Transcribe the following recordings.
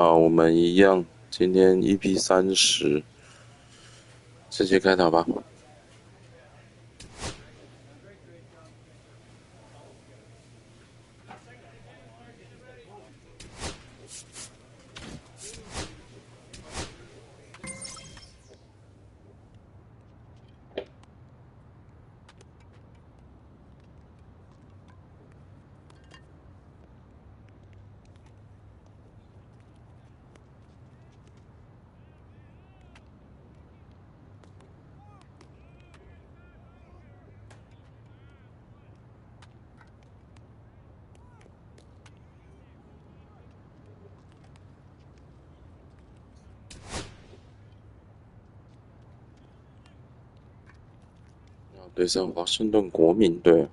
好，我们一样，今天 EP30，直接开打吧。对上华盛顿国民队。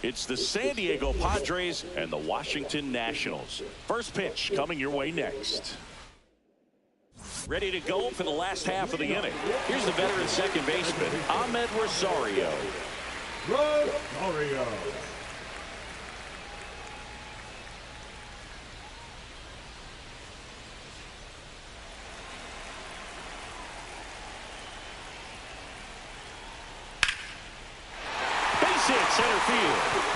It's the San Diego Padres and the Washington Nationals. First pitch coming your way next. Ready to go for the last half of the inning. Here's the veteran second baseman, Ahmed Rosario. Base hit center field.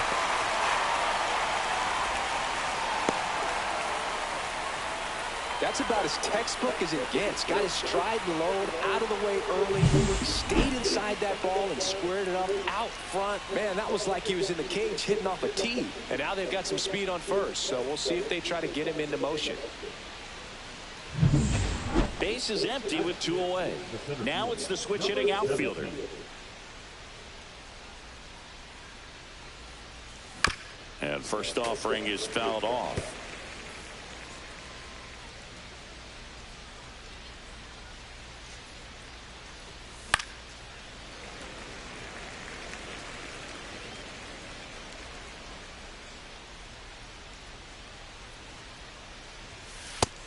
That's about as textbook as it gets. Got his stride and load out of the way early, stayed inside that ball and squared it up out front. Man, that was like he was in the cage hitting off a tee. And now they've got some speed on first, so we'll see if they try to get him into motion. Base is empty with 2 away. Now it's the switch hitting outfielder. And first offering is fouled off.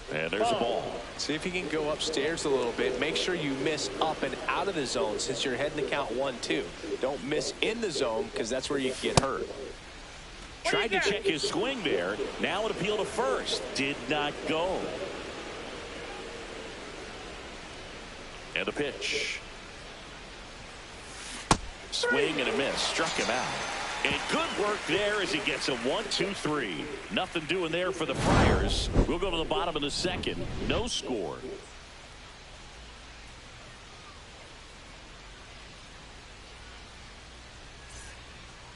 And there's a ball. See if you can go upstairs a little bit. Make sure you miss up and out of the zone since you're heading to count 1-2. Don't miss in the zone because that's where you can get hurt. Tried to check his swing there. Now an appeal to first. Did not go. And the pitch. Swing and a miss. Struck him out. And good work there as he gets a 1-2-3. Nothing doing there for the Friars. We'll go to the bottom of the second. No score.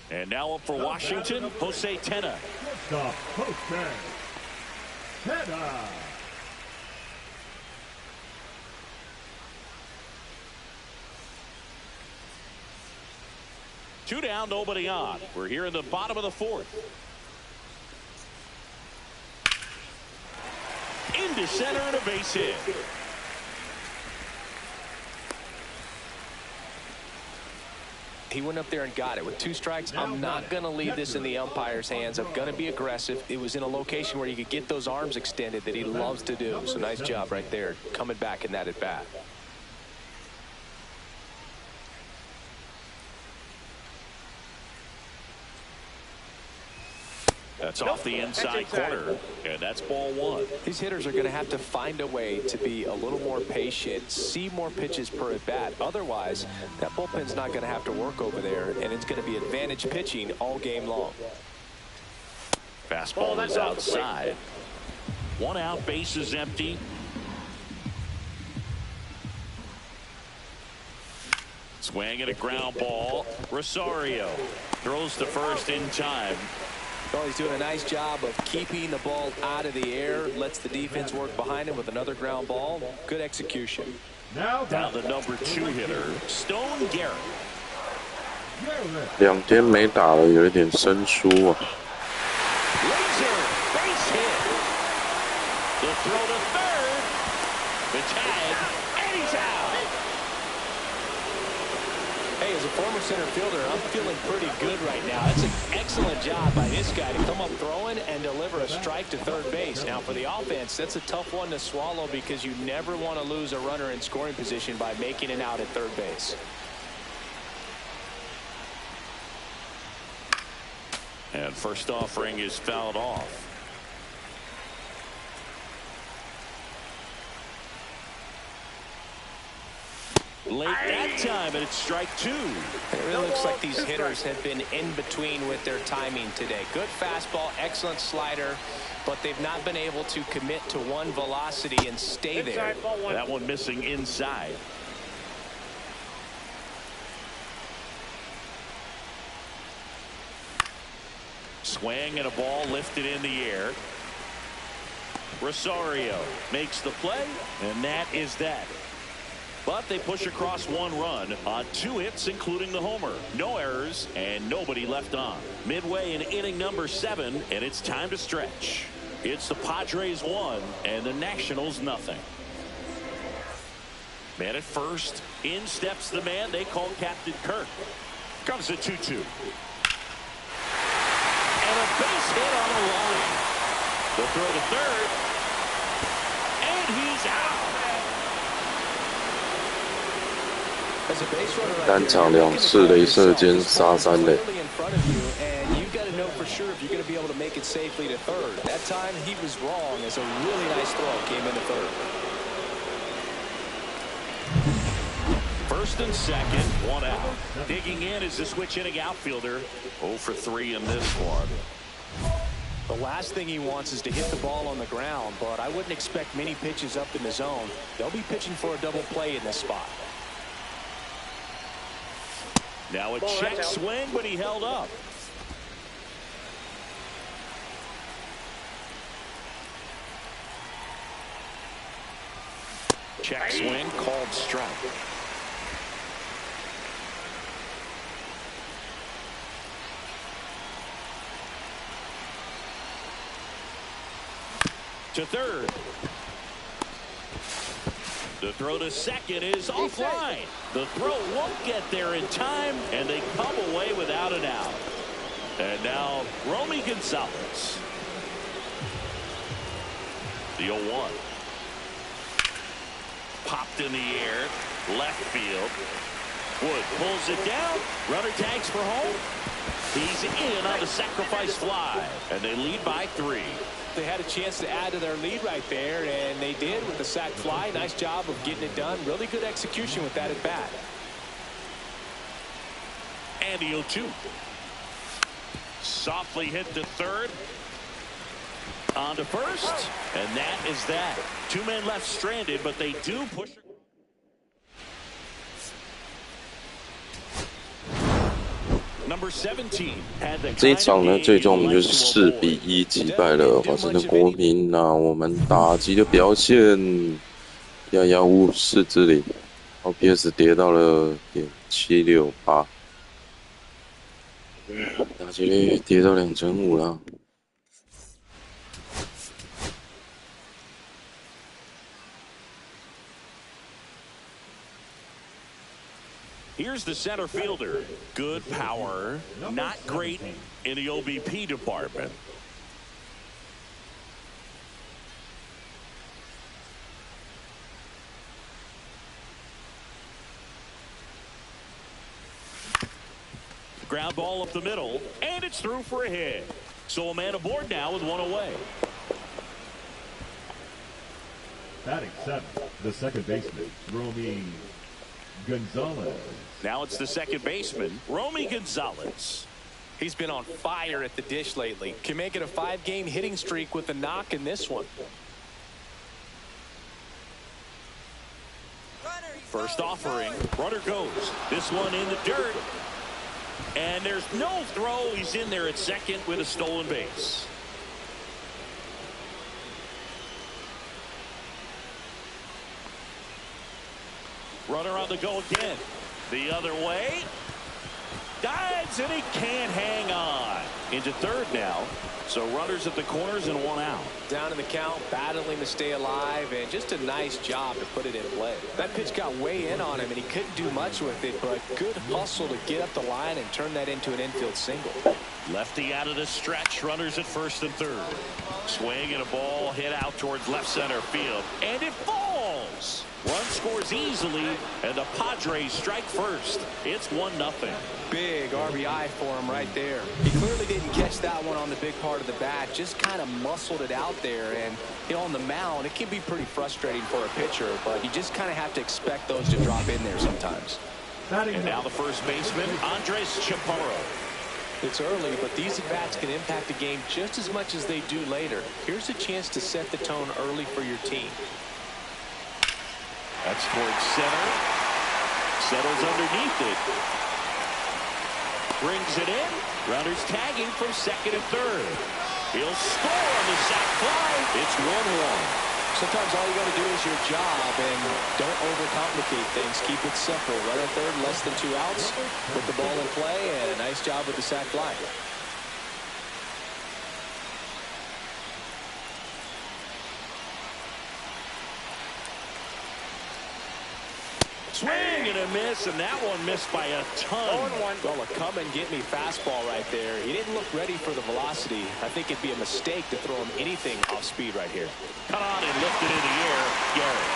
And now up for Washington, Ōtani. Two down, nobody on. We're here in the bottom of the fourth. Into center and a base hit. He went up there and got it. With 2 strikes, I'm not going to leave this in the umpire's hands. I'm going to be aggressive. It was in a location where you could get those arms extended that he loves to do. So nice job right there, coming back in that at bat. That's off the inside corner, and that's ball 1. These hitters are going to have to find a way to be a little more patient, see more pitches per at bat. Otherwise, that bullpen's not going to have to work over there, and it's going to be advantage pitching all game long. Fastball is outside. 1 out, base is empty. Swing and a ground ball. Rosario throws to first in time. Well, he's doing a nice job of keeping the ball out of the air, lets the defense work behind him with another ground ball. Good execution. Now the number 2 hitter, Stone Garrett. 2天没打了，有一点生疏啊。Laser base hit. The throw to third. The tag, and he's out. Hey, as a former center fielder, I'm feeling pretty good right now. That's an excellent job by this guy to come up throwing and deliver a strike to third base. Now, for the offense, that's a tough one to swallow because you never want to lose a runner in scoring position by making an out at third base. And first offering is fouled off. Late that time, and it's strike two. It really looks like these hitters have been in between with their timing today. Good fastball, excellent slider, but they've not been able to commit to one velocity and stay there. That one missing inside. Swing and a ball lifted in the air. Rosario makes the play, and that is that. But they push across one run on 2 hits, including the homer. No errors and nobody left on. Midway in inning number 7, and it's time to stretch. It's the Padres 1 and the Nationals nothing. Man at first. In steps the man they call Captain Kirk. Comes the 2-2. And a base hit on the line. The throw to third. And he's out. 单场2次雷射兼杀3垒。First and second, 1 out. Digging in is the switch hitting outfielder. 0 for 3 in this one. The last thing he wants is to hit the ball on the ground, but I wouldn't expect many pitches up in the zone. They'll be pitching for a double play in this spot. Now a check swing, but he held up. Check swing, called strike. To third. The throw to second is offline. The throw won't get there in time, and they come away without an out. And now, Romy Gonzalez. The 0-1. Popped in the air, left field. Wood pulls it down. Runner tags for home. He's in on the sacrifice fly, and they lead by 3. They had a chance to add to their lead right there, and they did with the sac fly. Nice job of getting it done. Really good execution with that at bat. And the 0-2. Softly hit to third. On to first. And that is that. 2 men left stranded, but they do push. Number 17 had the 这一场呢，最终我们就是4比1击败了华盛顿国民。那我们打击的表现，115四支零 ，OPS 跌到了.768，打击率跌到2.5了。Here's the center fielder. Good power, not great in the OBP department. Ground ball up the middle, and it's through for a hit. So a man aboard now with 1 away. Batting 7th, the second baseman, Romy Gonzalez. Now it's the second baseman, Romy Gonzalez. He's been on fire at the dish lately. Can make it a 5-game hitting streak with a knock in this one. First offering, runner goes. This one in the dirt. And there's no throw. He's in there at second with a stolen base. Runner on the go again. The other way. Dives, and he can't hang on. into third now. So runners at the corners and one out. Down in the count, battling to stay alive, and just a nice job to put it in play. That pitch got way in on him, and he couldn't do much with it, but good hustle to get up the line and turn that into an infield single. Lefty out of the stretch, runners at first and third. Swing and a ball hit out towards left center field, and it falls. Run scores easily, and the Padres strike first. It's 1-0. Big RBI for him right there. He clearly didn't catch that one on the big part of the bat, just kind of muscled it out there. And, you know, on the mound, it can be pretty frustrating for a pitcher, but you just kind of have to expect those to drop in there sometimes. And now the first baseman, Andres Chaparro. It's early, but these at-bats can impact the game just as much as they do later. Here's a chance to set the tone early for your team. That's towards center. Settles underneath it. Brings it in. Runners tagging from second and third. He'll score on the sac fly. It's 1-1. Sometimes all you got to do is your job, and don't overcomplicate things. Keep it simple. Runner third, less than 2 outs. Put the ball in play, and a nice job with the sac fly. Swing and a miss, and that one missed by a ton. 0-1. Well, a come-and-get-me fastball right there. He didn't look ready for the velocity. I think it'd be a mistake to throw him anything off speed right here. Cut on and lifted in the air, Garrett.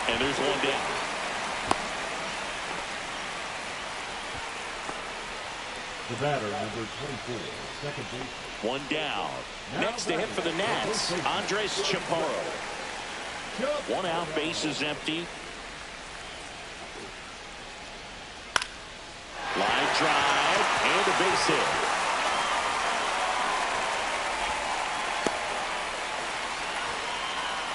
And there's one down. The batter, number 24, second base. One down. Next to hit for the Nats, Andres Chaparro. 1 out, bases empty. Line drive and a base hit.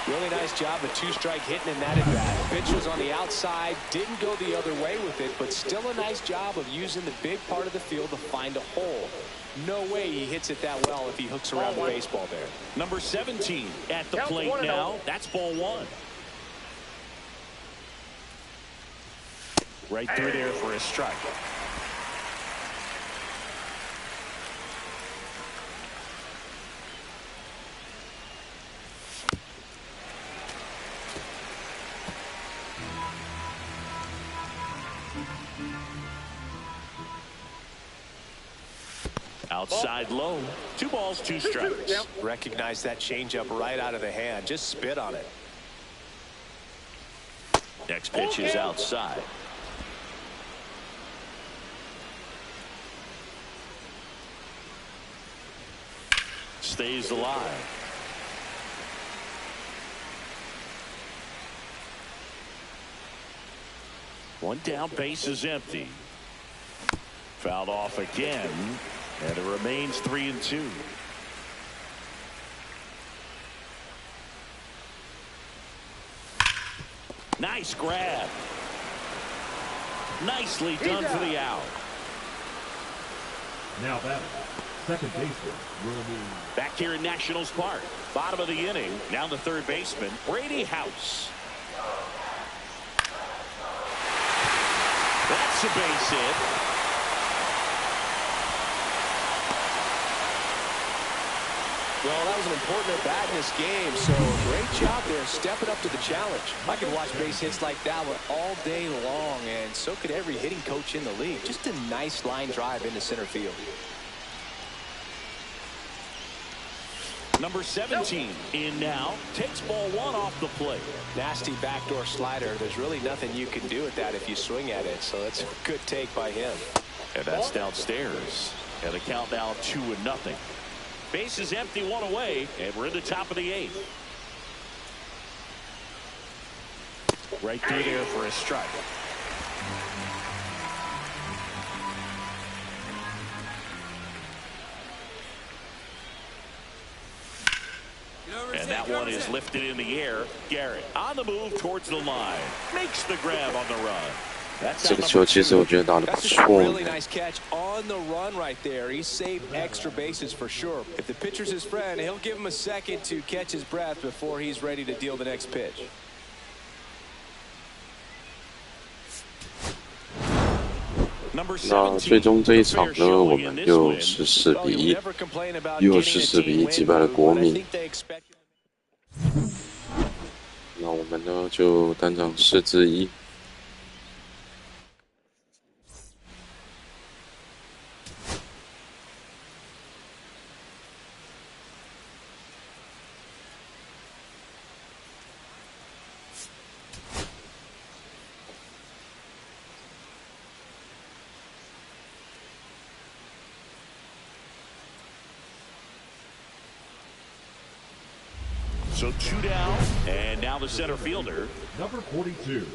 Really nice job of 2-strike hitting in that at bat. Pitch was on the outside, didn't go the other way with it, but still a nice job of using the big part of the field to find a hole. No way he hits it that well if he hooks around the baseball there. Number 17 at the plate now. That's ball 1. Right through there for a strike. Outside low. 2 balls, 2 strikes. Recognize that changeup right out of the hand. Just spit on it. Next pitch is outside. Stays alive. One down, base is empty. Fouled off again, and it remains 3-2. Nice grab. Nicely done for the out. Now batting, second baseman, back here in Nationals Park. Bottom of the inning. Now the third baseman, Brady House. That's a base hit. Well, that was an important at-bat in this game, so great job there stepping up to the challenge. I could watch base hits like that one all day long, and so could every hitting coach in the league. Just a nice line drive into center field. Number 17 in now. Takes ball 1 off the plate. Nasty backdoor slider. There's really nothing you can do with that if you swing at it, so it's a good take by him. And that's downstairs. And the count now 2-0. Base is empty, 1 away, and we're in the top of the 8th. Right through there for a strike. And that one is lifted in the air. Garrett on the move towards the line. Makes the grab on the run. 这个球其实我觉得打得不错。 Really nice catch on the run right there. He saved extra bases for sure. If the pitcher's his friend, he'll give him a second to catch his breath before he's ready to deal the next pitch. Number 那最终这一场呢，我们又是4-1，又是4-1击败了国民。那我们呢就单场4-1。So 2 down, and now the center fielder. Number 42.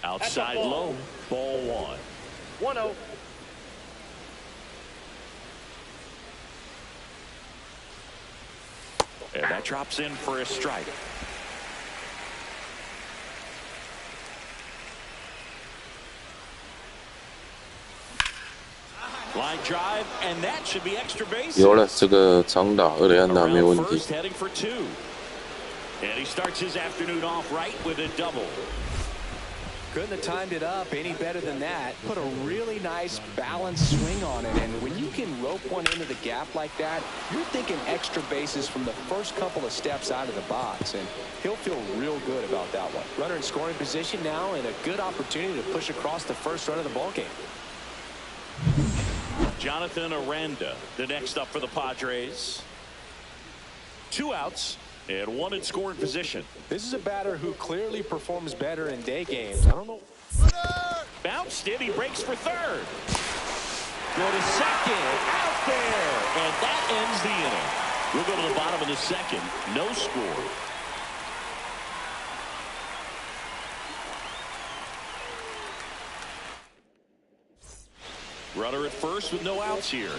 Outside low, ball 1. 1-0. And that drops in for a strike. Line drive, and that should be extra base. 有了，这个长打2垒安打没有问题。 Heading for 2. And he starts his afternoon off right with a double. Couldn't have timed it up any better than that. Put a really nice balanced swing on it, and when you can rope one into the gap like that, you're thinking extra bases from the first couple of steps out of the box, and he'll feel real good about that one. Runner in scoring position now, and a good opportunity to push across the first run of the ballgame. Jonathan Aranda, the next up for the Padres. 2 outs. And 1 in scoring position. This is a batter who clearly performs better in day games. I don't know. Bounced it. He breaks for 3rd. Go to 2nd. Out there. And that ends the inning. We'll go to the bottom of the 2nd. No score. Runner at first with no outs here.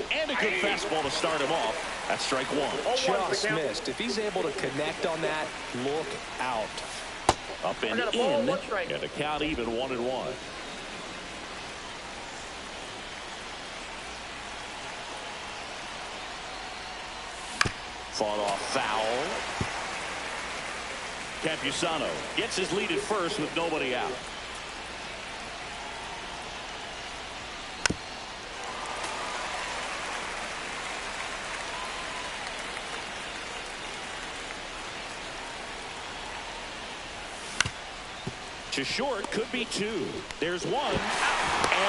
And a good fastball to start him off. That's strike 1. Just missed. If he's able to connect on that, look out. Up and in. And a count even 1-1. Fought off foul. Campusano gets his lead at first with nobody out. To short, could be 2. There's 1, and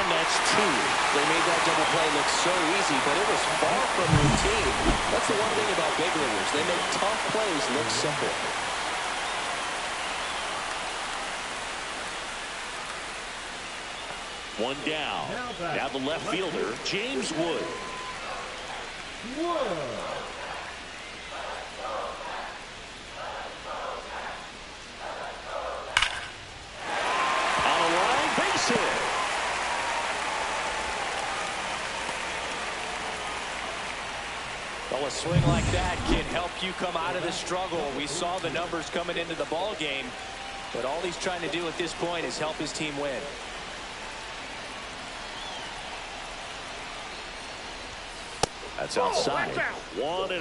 that's 2. They made that double play look so easy, but it was far from routine. That's the one thing about big leaguers. They make tough plays look simple. One down. Now the left fielder, James Wood. Well, a swing like that can help you come out of the struggle. We saw the numbers coming into the ball game, but all he's trying to do at this point is help his team win. That's outside. 1-0.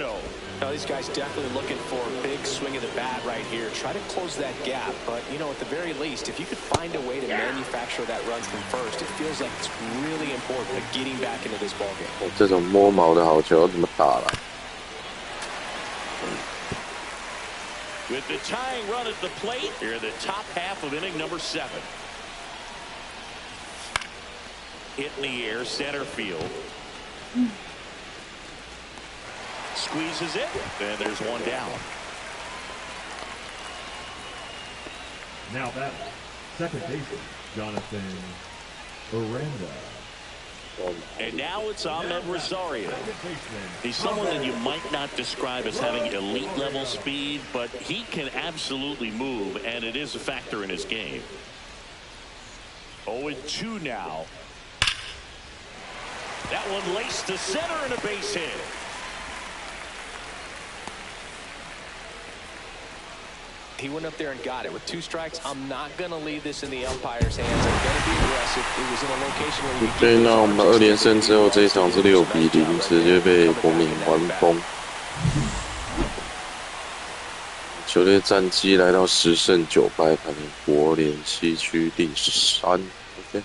Now, these guys definitely looking for a big swing of the bat right here. Try to close that gap, but, you know, at the very least, if you could find a way to manufacture that run from first, it feels like it's really important to getting back into this ballgame. 这种摸毛的好球怎么打了？ With the tying run at the plate, here in the top half of inning number 7. Hit in the air, center field. Squeezes it, and there's 1 down. Now that second baseman, Jonathan Aranda. And now it's Ahmed Rosario. He's someone that you might not describe as having elite level speed, but he can absolutely move, and it is a factor in his game. 0-2 now. That one laced to center and a base hit. He went up there and got it. With 2 strikes, I'm not going to leave this in the umpire's hands. I'm going to be aggressive. It was in a location where you 对，那我们2连胜之后，这一场是6-0，直接被国民完封。球队战绩来到10胜9败，排名国联西区第13。OK。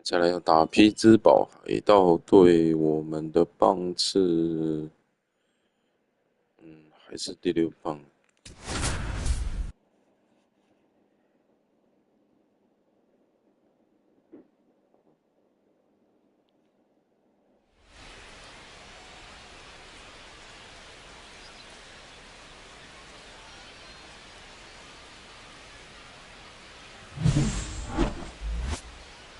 再来要打匹兹堡海盗队，我们的棒次，还是第6棒。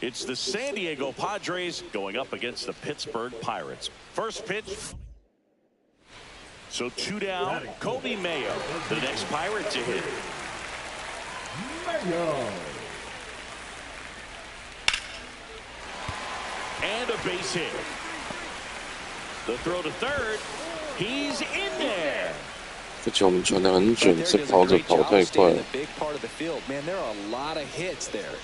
It's the San Diego Padres going up against the Pittsburgh Pirates. First pitch. So 2 down, Kobe Mayo, the next Pirate to hit. Mayo. And a base hit. The throw to third. He's in there. 这球我们传得很准，是跑着跑太快了。Man, there are a lot of hits there.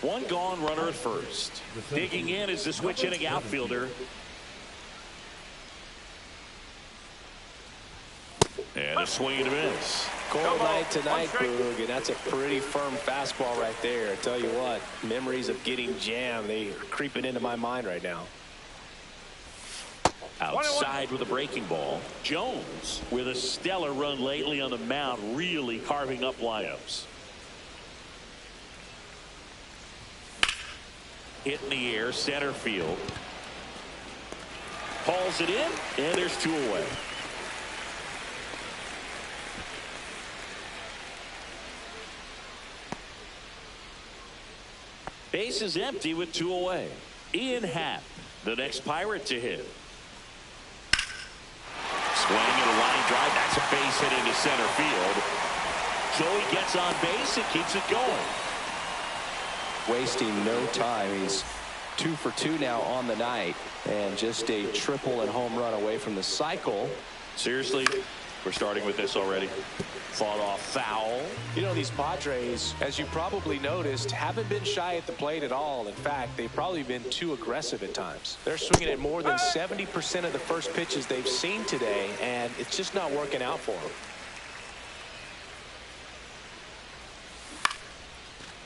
1 gone, runner at first. Digging in is the switch hitting outfielder. And a swing and a miss. Cold night tonight, Boog, and that's a pretty firm fastball right there. I tell you what, memories of getting jammed, they are creeping into my mind right now. Outside with a breaking ball. Jones with a stellar run lately on the mound, really carving up lineups. Hit in the air, center field. Hauls it in, and there's 2 away. Base is empty with 2 away. Ian Happ, the next Pirate to hit. Swing and a line drive. That's a base hit into center field. Joey gets on base and keeps it going. Wasting no time. He's 2 for 2 now on the night, and just a triple and home run away from the cycle. Seriously, we're starting with this already. Fought off foul. You know, these Padres, as you probably noticed, haven't been shy at the plate at all. In fact, they've probably been too aggressive at times. They're swinging at more than 70% of the first pitches they've seen today, and it's just not working out for them.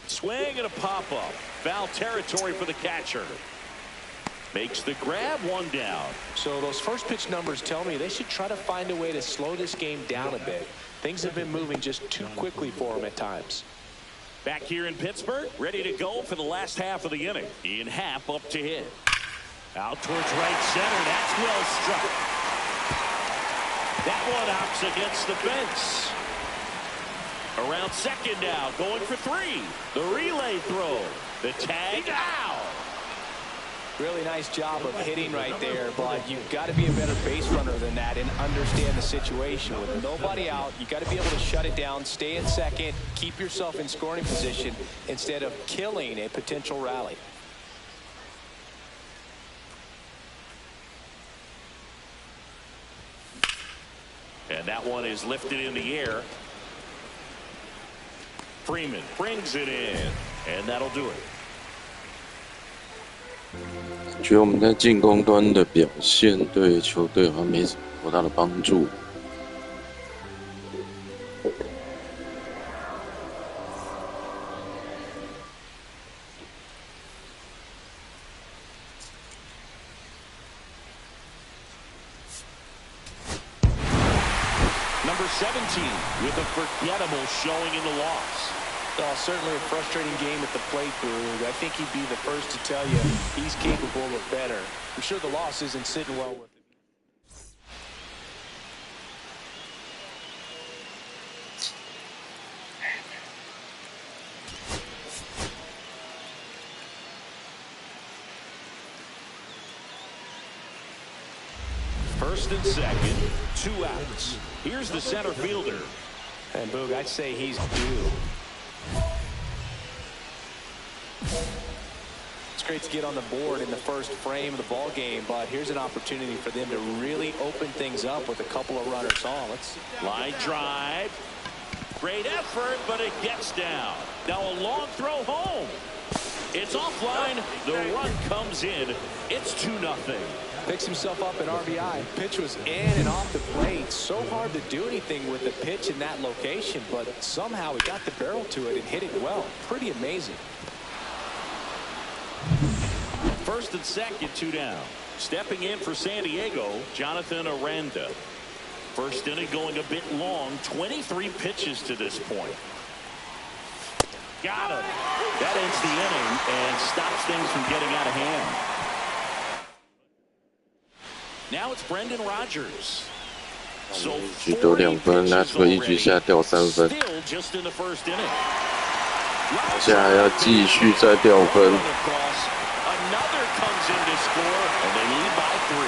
Swing and a pop-up. Foul territory for the catcher. Makes the grab, 1 down. So those first pitch numbers tell me they should try to find a way to slow this game down a bit. Things have been moving just too quickly for them at times. Back here in Pittsburgh, ready to go for the last half of the inning. Ian Happ up to hit. Out towards right center. That's well struck. That one hops against the fence. Around second now, going for 3. The relay throw. The tag out. Really nice job of hitting right there, but you've got to be a better base runner than that and understand the situation. With nobody out, you got to be able to shut it down, stay in second, keep yourself in scoring position instead of killing a potential rally. And that one is lifted in the air. Freeman brings it in, and that'll do it. 觉得我们在进攻端的表现对球队好像没什么多大的帮助。Number 17 with a forgettable showing in the loss. Oh, certainly a frustrating game at the plate, Boog. I think he'd be the first to tell you he's capable of better. I'm sure the loss isn't sitting well with him. First and second, 2 outs. Here's the center fielder. And Boog, I'd say he's due. It's great to get on the board in the first frame of the ball game, but here's an opportunity for them to really open things up with a couple of runners on. Line drive. Great effort, but it gets down. Now a long throw home. It's offline. The run comes in. It's 2-0. Picks himself up an RBI. Pitch was in and off the plate. So hard to do anything with the pitch in that location, but somehow he got the barrel to it and hit it well. Pretty amazing. First and second, 2 down. Stepping in for San Diego, Jonathan Aranda. First inning going a bit long. 23 pitches to this point. Got him. That ends the inning and stops things from getting out of hand. Now it's Brendan Rodgers. So 局得2分，拿出1局下掉3分， still just in the first inning. 现在还要继续再掉分。 Another comes in to score, and they lead by 3.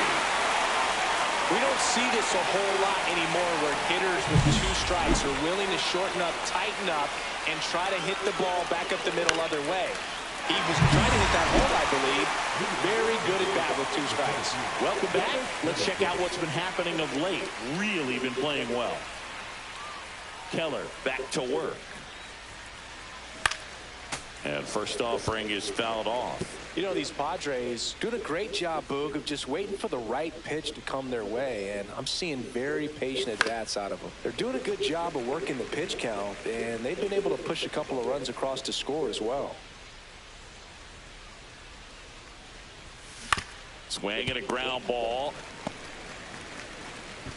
We don't see this a whole lot anymore where hitters with 2 strikes are willing to shorten up, tighten up, and try to hit the ball back up the middle other way. He was trying to hit that hole, I believe. Very good at bat with 2 strikes. Welcome back. Let's check out what's been happening of late. Really been playing well. Keller back to work. And first offering is fouled off. You know, these Padres doing a great job, Boog, of just waiting for the right pitch to come their way, and I'm seeing very patient at-bats out of them. They're doing a good job of working the pitch count, and they've been able to push a couple of runs across to score as well. Swing and a ground ball.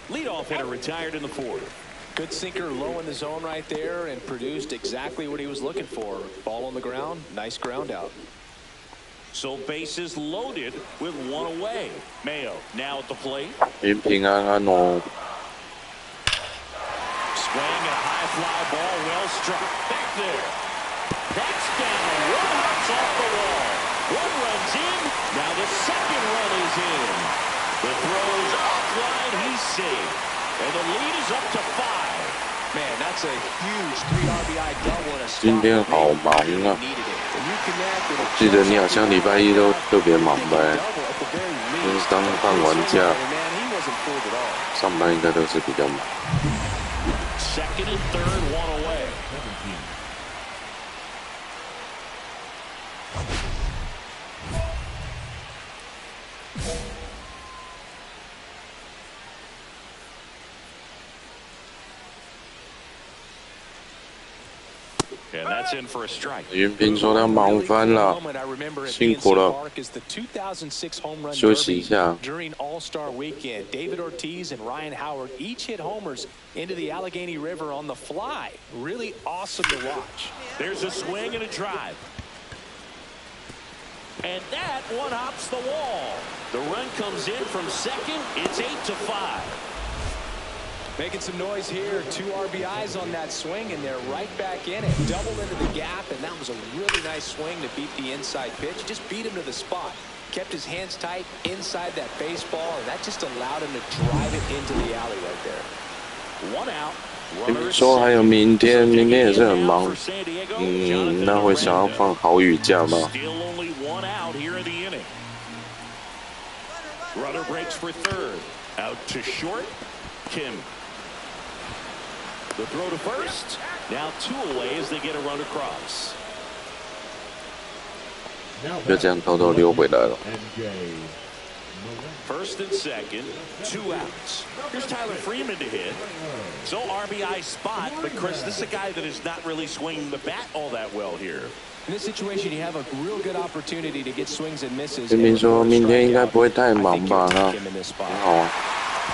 Leadoff hitter retired in the 4th. Good sinker low in the zone right there and produced exactly what he was looking for. Ball on the ground, nice ground out. So bases loaded with 1 away. Mayo now at the plate. 平安哦。 Swing and a high fly ball, well struck back there. That's down. 1 hops off the wall. 1 runs in. Now the second run is in. The throw is offline. He's safe. And the lead is up to 5. Man, that's a huge 3 RBI double in a spot. 今天好忙啊！记得你好像礼拜1都特别忙呗，就是刚放完假，上班应该都是比较忙。 Second and third, 1 away. And that's in for a strike. 云平说他忙翻了，辛苦了，休息一下。 During All-Star Weekend, David Ortiz and Ryan Howard each hit homers into the Allegheny River on the fly. Really awesome to watch. There's a swing and a drive. And that one hops the wall. The run comes in from second. It's 8-5. Making some noise here. 2 RBIs on that swing, and they're right back in it. Doubled into the gap, and that was a really nice swing to beat the inside pitch. Just beat him to the spot. Kept his hands tight inside that baseball, and that just allowed him to drive it into the alley right there. 1 out. 说还有明天，明天也是很忙。那会想要放豪雨假吗？ Still only 1 out here in the inning. Runner breaks for third. Out to short. Kim. The throw to first. Now 2 away as they get a run across. 就这样偷偷溜回来了。 First and second, 2 outs. Here's Tyler Freeman to hit. So RBI spot, but Chris, this is a guy that is not really swinging the bat all that well here. In this situation, you have a real good opportunity to get swings and misses. 明明说明天应该不会太忙吧？哈，很好啊。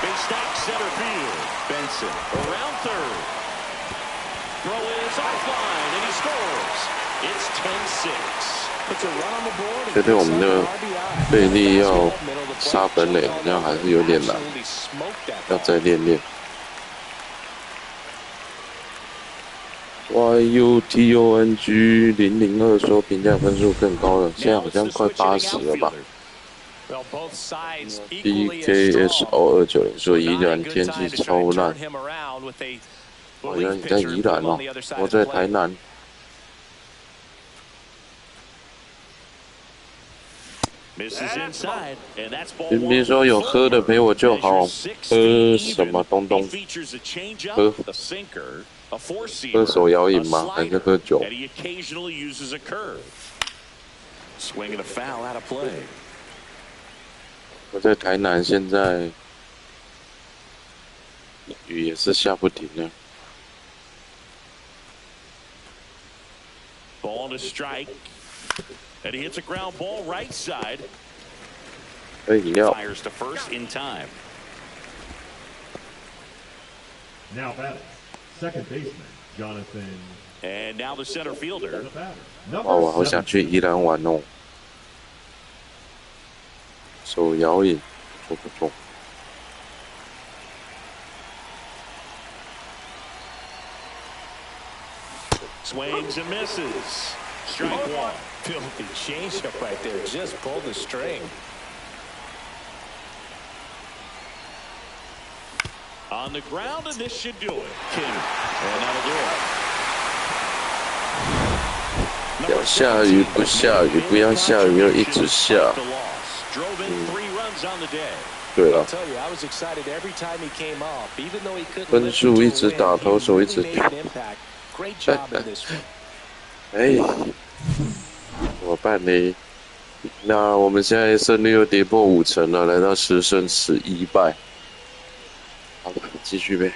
Big stack center field. Benson around third. Throw is offline and he scores. It's 10-6. Puts a run on the board. 觉得我们的贝利要杀本垒，好像还是有点难，要再练练。YUTONG 002说评价分数更高了，现在好像快80了吧？ BKSO290说宜兰天气超烂，好像你在宜兰哦，我在台南。明明说有喝的陪我就好，喝什么东东？喝手摇饮吗？还是喝酒？我在台南，现在雨也是下不停了。Ball to strike, and he hits a ground ball right side. 喝饮料。 Fires to first in time. Now batting, second baseman Jonathan. And now the center fielder. 哇，我好想去宜兰玩哦。手摇饮，不错。 Swings and misses. Strike one. Filthy changeup right there. Just pulled the string. On the ground, and this should do it. King. And that'll do it. 要下雨不下雨，不要下雨又一直下。对了，分数一直打，投手一直打。哎，怎么办呢？那我们现在胜率又跌破50%了，来到10胜11败。好吧，继续呗。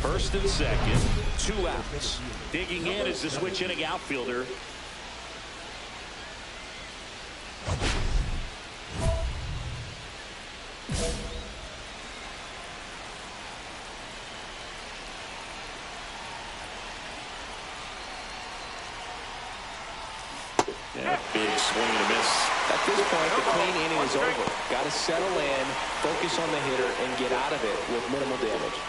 First and second, 2 outs. Digging in is the switch hitting outfielder. Yeah, big swing and a miss. At this point, the clean inning is over. Got to settle in, focus on the hitter, and get out of it with minimal damage.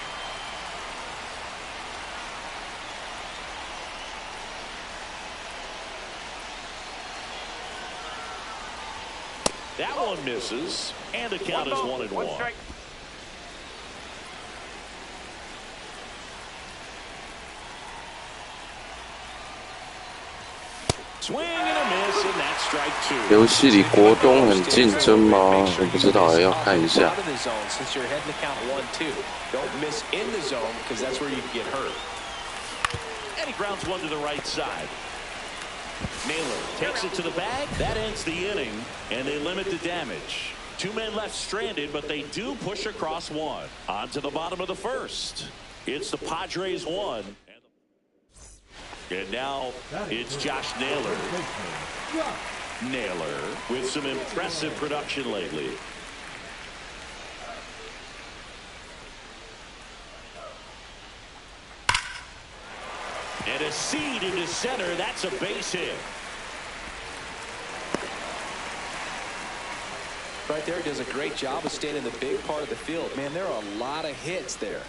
That one misses, and the count is 1-1. Swing and a miss, and that's strike 2. 游戏里国东很竞争吗？我不知道，要看一下。 And he grounds one to the right side. Naylor takes it to the bag. That ends the inning, and they limit the damage. 2 men left stranded, but they do push across one. On to the bottom of the first. It's the Padres 1. And now it's Josh Naylor. Naylor with some impressive production lately. And a seed into center. That's a base hit. Right there, does a great job of staying in the big part of the field. Man, there are a lot of hits there.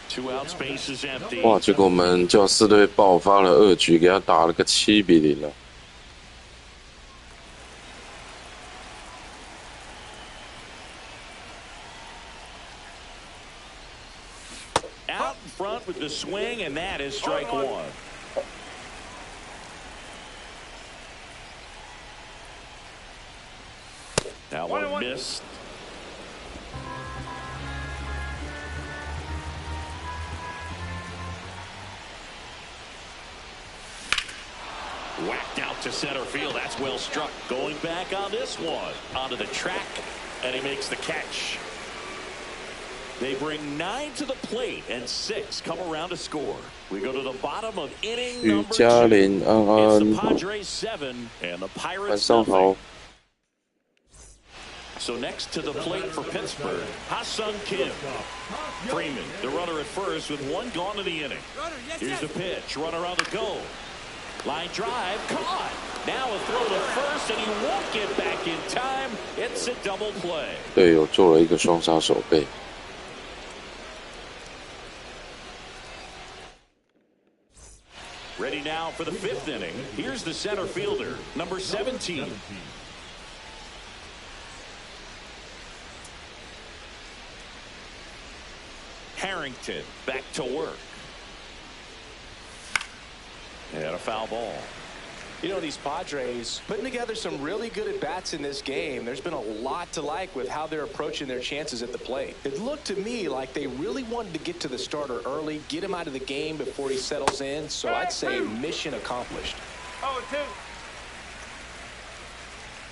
2 outs, bases empty. 哇，结果我们教士队爆发了2局，给他打了个7-0了。 Out in front with the swing, and that is strike 1. That one missed. Whacked out to center field. That's well struck. Going back on this one. Onto the track, and he makes the catch. They bring 9 to the plate, and 6 come around to score. We go to the bottom of inning number 2. It's the Padres 7 and the Pirates 0. So next to the plate for Pittsburgh, Ha-Sung Kim. Freeman, the runner at first with 1 gone in the inning. Here's the pitch, runner on the go. Line drive, caught. Now a throw to first, and he won't get back in time. It's a double play. 队友做了一个双杀守备。for the 5th inning, here's the center fielder, number 17. Harrington back to work. And a foul ball. You know, these Padres putting together some really good at-bats in this game. There's been a lot to like with how they're approaching their chances at the plate. It looked to me like they really wanted to get to the starter early, get him out of the game before he settles in. So I'd say mission accomplished.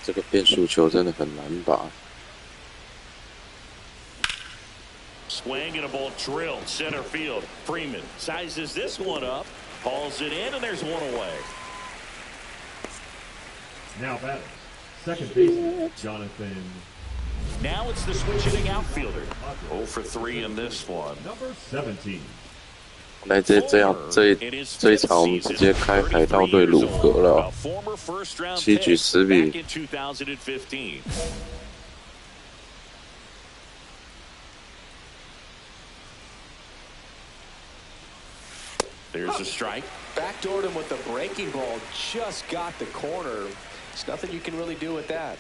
这个变速球真的很难打。Swing and a ball drilled center field. Freeman sizes this one up, hauls it in, and there's one away. Now batting, second baseman Jonathan. Now it's the switch hitting outfielder. 0 for 3 in this one. Number 17. 来这一场我们直接开海盗队鲁格了，7局10比。There's a strike. Backdoored him with the breaking ball, just got the corner. There's nothing you can really do with that.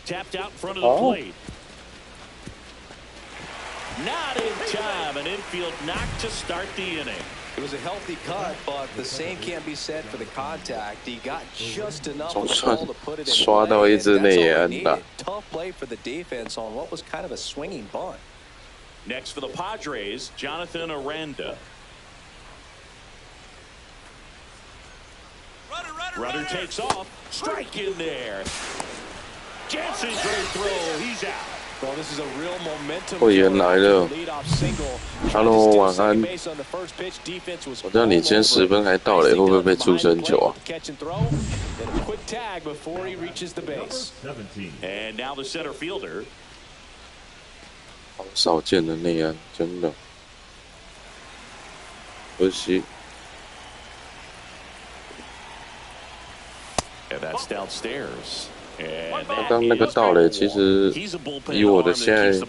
Tapped out in front of the plate. Not in time. An infield knock to start the inning. It was a healthy cut, but the same can't be said for the contact. He got just enough of the ball to put it in play, and that's all he needed. Tough play for the defense on what was kind of a swinging bunt. Next for the Padres, Jonathan Aranda. Runner takes off. Strike in there. Jansen's great throw. He's out. Well, this is a real momentum. 会员来了 ，Hello， 晚安。我知道你今天10分还到嘞，会不会被出生球啊？ And now the center fielder. 好少见的内安，真的，可惜。 And that's downstairs. 刚刚那个盗垒，其实以我的现在的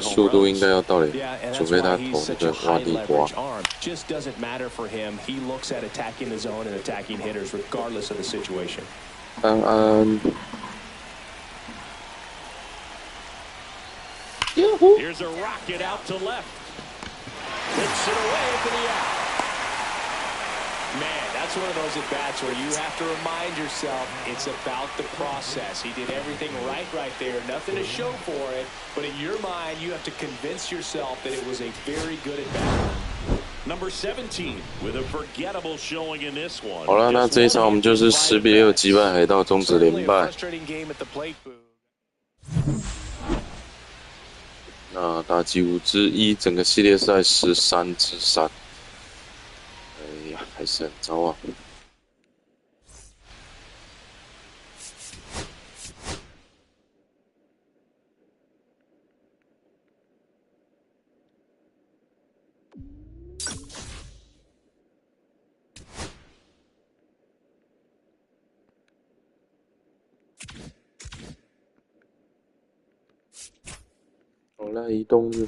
速度，应该要盗垒，除非他投那个挖地瓜。安安。 Here's a rocket out to left. Hits it away for the out. Man, that's one of those at-bats where you have to remind yourself it's about the process. He did everything right there. Nothing to show for it. But in your mind, you have to convince yourself that it was a very good at-bat. Number 17 with a forgettable showing in this one. 好了，那这一场我们就是10比2击败海盗，终止连败。那打击5支1，整个系列赛13支3。 哎呀，还是很糟啊！好了，移动日。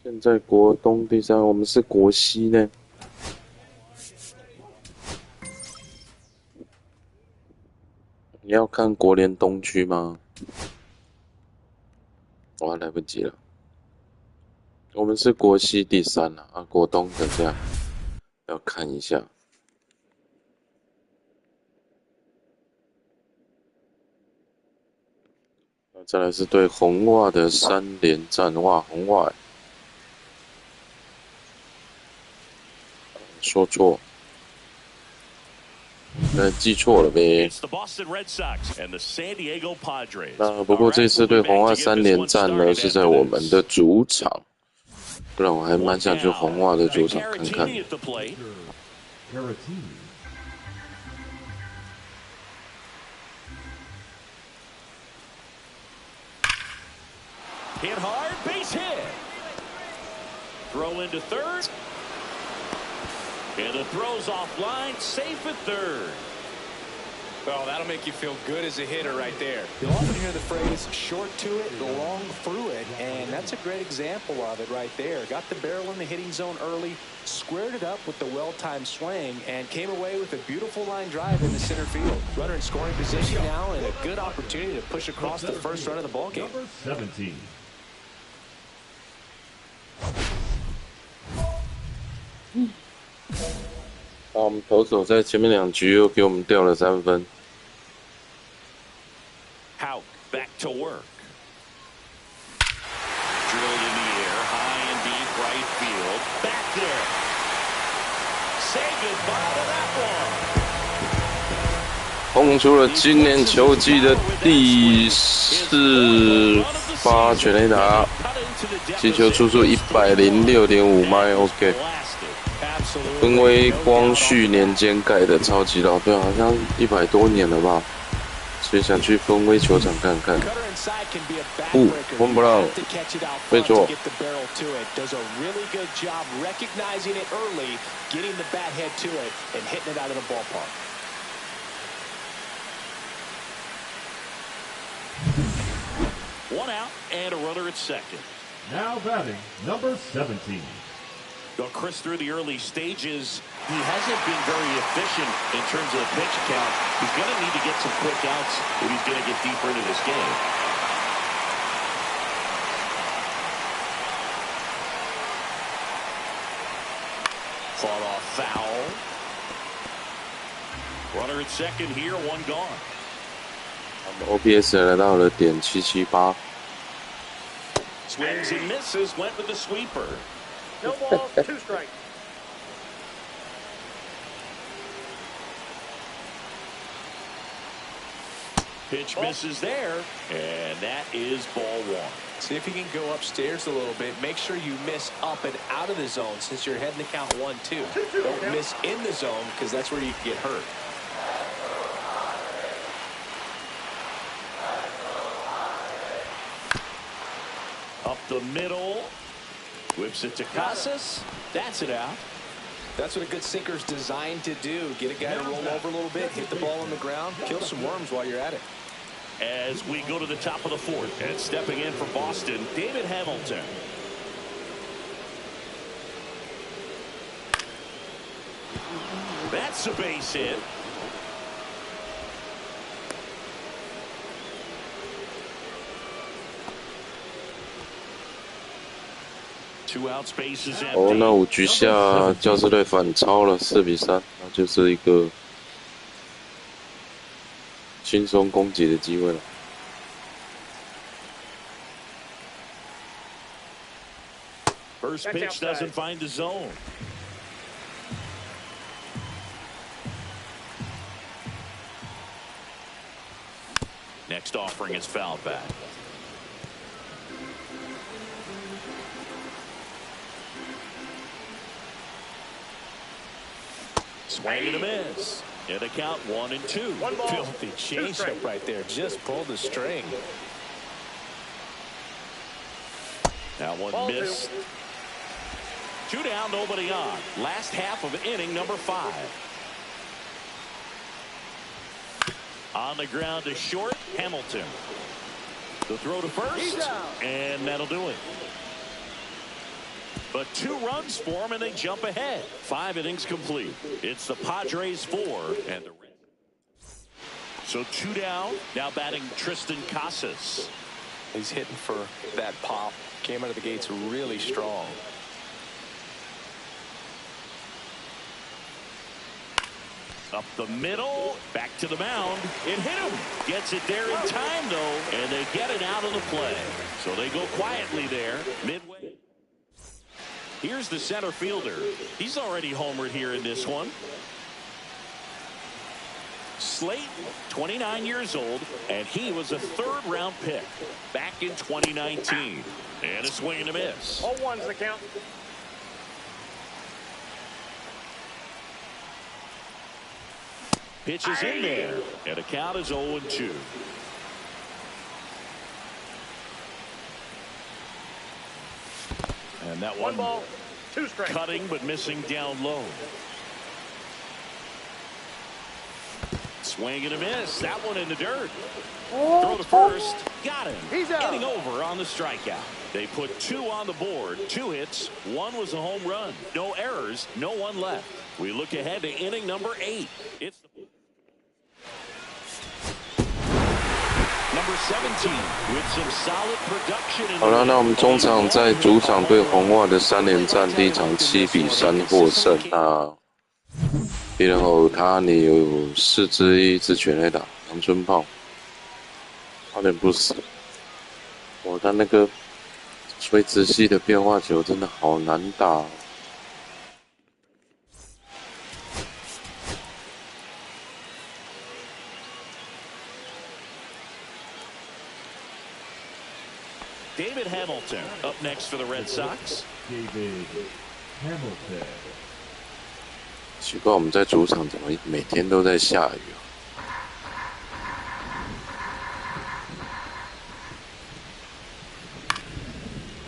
现在国东第3，我们是国西呢。你要看国联东区吗？哇，来不及了。我们是国西第3了啊，国东等下要看一下。再来是对红袜的3连战，哇，红袜。 说错，记错了呗。那不过这次对红袜3连战呢，是在我们的主场，不然我还蛮想去红袜的主场看看。Hit hard, base hit. Throw into third. And the throw's offline, safe at third. Oh, that'll make you feel good as a hitter right there. You'll often hear the phrase short to it, long through it, and that's a great example of it right there. Got the barrel in the hitting zone early, squared it up with the well-timed swing, and came away with a beautiful line drive in the center field. Runner in scoring position now, and a good opportunity to push across the first run of the ballgame. Number 17. 我们投手在前面2局又给我们掉了3分。Houck back to work. Drilled in the air, high and deep right field. Back there. Say goodbye to that one. 轰出了今年球季的第48全垒打，击球出速106.5迈 ，OK。分为光绪年间盖的超级老队，好像100多年了吧，所以想去分威球场看看。轰不让，被捉。One out and a runner at second. Now batting, number 17. Well, Chris, through the early stages, he hasn't been very efficient in terms of the pitch count. He's going to need to get some quick outs if he's going to get deeper into this game. Fought off foul. Runner at second here, one gone. OPS 来到了.778。Swings and misses, went with the sweeper. No balls, 2 strikes. Pitch misses there, and that is ball 1. See if you can go upstairs a little bit. Make sure you miss up and out of the zone since you're heading to count 1-2. Don't miss in the zone because that's where you can get hurt. Up the middle. Whips it to Casas. That's it out. That's what a good sinker's designed to do. Get a guy to roll over a little bit, hit the ball on the ground, kill some worms while you're at it. As we go to the top of the 4th, and stepping in for Boston, David Hamilton. That's a base hit. Two out spaces empty. 哦，那5局下教士队反超了4-3，那就是一个轻松攻击的机会了。First pitch doesn't find the zone. Next offering is fouled back. Swing and a miss. And a count 1-2. One ball, Filthy changeup right there. Just pulled the string. That one Ball missed. 2 down, nobody on. Last half of inning number 5. On the ground to short, Hamilton. The throw to first, and that'll do it. But 2 runs for them, and they jump ahead. 5 innings complete. It's the Padres 4 and the Reds. So 2 down. Now batting Tristan Casas. He's hitting for that pop. Came out of the gates really strong. Up the middle, back to the mound. It hit him. Gets it there in time, though, and they get it out of the play. So they go quietly there, midway. Here's the center fielder. He's already homered here in this one. Slayton, 29 years old, and he was a 3rd-round pick back in 2019. And a swing and a miss. All ones the count. Pitch is in there, and the count is 0-2. And that One ball, 2 strikes. cutting but missing down low. Swing and a miss. That one in the dirt. Throw to first. Got him. He's out. Getting over on the strikeout. They put 2 on the board. 2 hits. 1 was a home run. No errors. No one left. We look ahead to inning number 8. It's number 17 with some solid production. 好了，那我们中场在主场对红袜的3连战，第一场7-3获胜。那别人Ōtani有4支1支全垒打，阳春炮，差点不死。哇，他那个垂直系的变化球真的好难打哦。David Hamilton up next for the Red Sox. David Hamilton. 奇怪，我们在主场怎么每天都在下雨啊？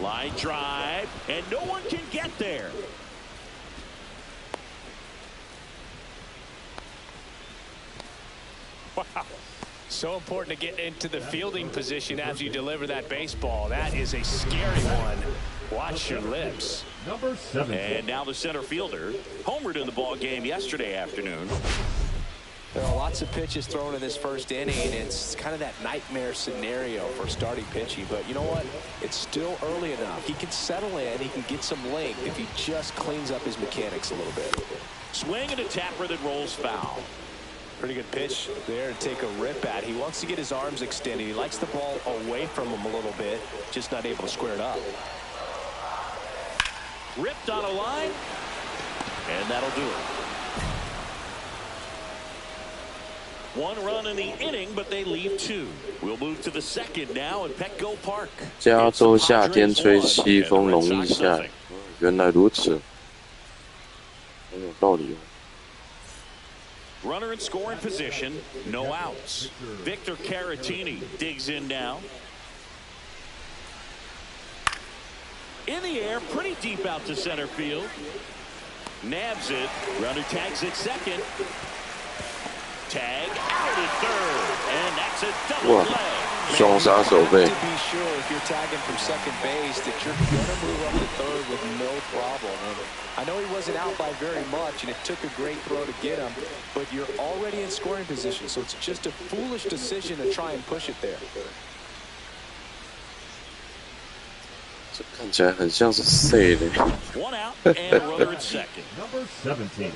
Line drive, and no one can get there. Wow. So important to get into the fielding position as you deliver that baseball. That is a scary one. Watch your lips. Number 7. And now the center fielder homered in the ball game yesterday afternoon. There are lots of pitches thrown in this first inning, and it's kind of that nightmare scenario for starting pitching. But you know what? It's still early enough. He can settle in. He can get some length if he just cleans up his mechanics a little bit. Swing and a tapper that rolls foul. Pretty good pitch there to take a rip at. He wants to get his arms extended. He likes the ball away from him a little bit, just not able to square it up. Ripped on a line, and that'll do it. 1 run in the inning, but they leave 2. We'll move to the second now at Petco Park. 加州夏天吹西风，容易下雨。原来如此，很有道理哦。 Runner in scoring position, no outs. Victor Caratini digs in now. In the air, pretty deep out to center field. Nabs it. Runner tags at second. Tag out at third, and that's a double play. 双杀手背。 To be sure, if you're tagging from second base, that you're going to move up to third with no problem. And I know he wasn't out by very much, and it took a great throw to get him, but you're already in scoring position, so it's just a foolish decision to try and push it there. 这看起来很像是 C 的。 1 out and a runner at second. Number 17.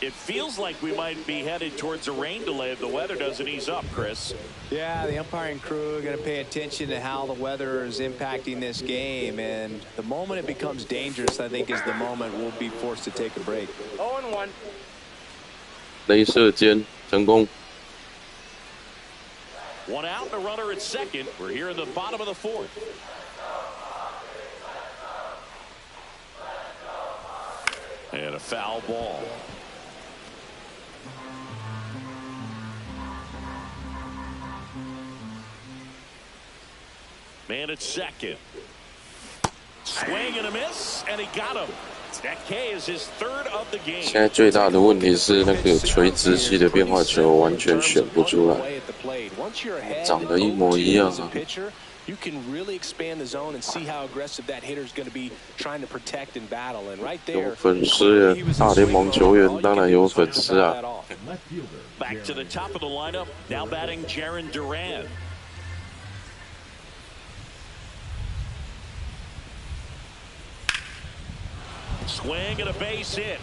It feels like we might be headed towards a rain delay if the weather doesn't ease up, Chris. Yeah, the umpiring crew are going to pay attention to how the weather is impacting this game, and the moment it becomes dangerous, I think, is the moment we'll be forced to take a break. 0-1. 雷射肩成功。 1 out and a runner at second. We're here in the bottom of the 4th. And a foul ball. Man at second. Swing and a miss, and he got him. That K is his 3rd of the game. 现在最大的问题是那个垂直系的变化球完全选不出来，长得一模一样啊。 You can really expand the zone and see how aggressive that hitter is going to be trying to protect and battle. And right 有 there, 粉丝耶，大联盟球员当然有粉丝啊。 Back to the top of the lineup. Now batting Jarren Duran. Swing and a base hit.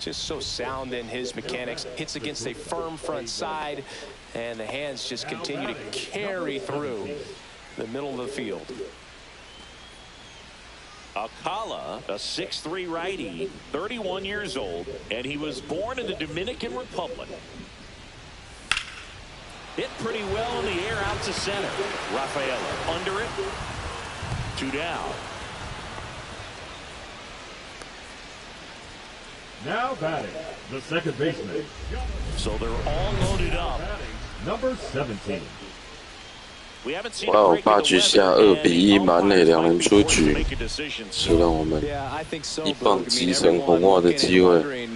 just so sound in his mechanics. Hits against a firm front side, and the hands just continue to carry through the middle of the field. Alcala, a 6'3" righty, 31 years old, and he was born in the Dominican Republic. Hit pretty well in the air out to center. Rafaela under it. 2 down. Now batting, the second baseman. So they're all loaded up. Number 17. 哇哦，8局下2比1满垒，2人出局，是让我们一棒击沉红袜的机会。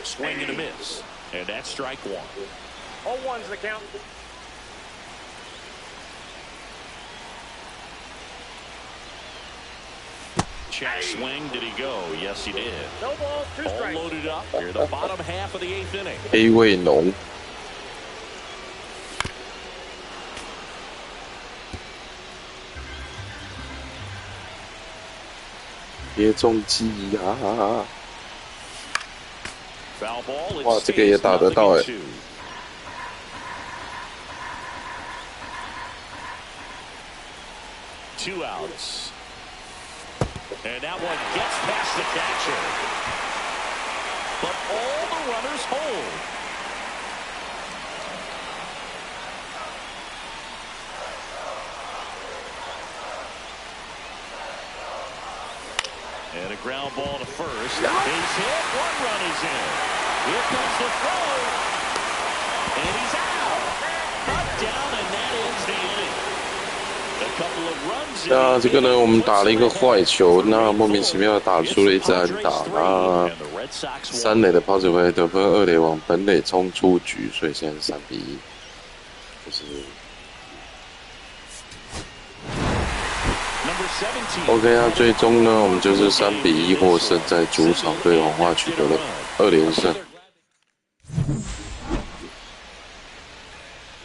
Swing and a miss, and that's strike one. 0-1's the count. Check swing, did he go? Yes, he did. No balls, 2 All strikes. loaded up here, the bottom half of the 8th inning. 黑味浓，别中击啊！ Foul ball, 哇， it 这个也 stays 打得到 0-2. 哎。2 outs. And that one gets past the catcher. But all the runners hold. And a ground ball to first. Base hit. 1 run is in. Here comes the throw. And he's out. Up, down, and that ends the inning. A couple of runs. 那这个呢，我们打了一个坏球，那莫名其妙打出了一支安打，那3垒的跑者回来得分，2垒往本垒冲出局，所以现在是3比1，就是。OK 啊，最终呢，我们就是3比1获胜，在主场对红袜取得了2连胜。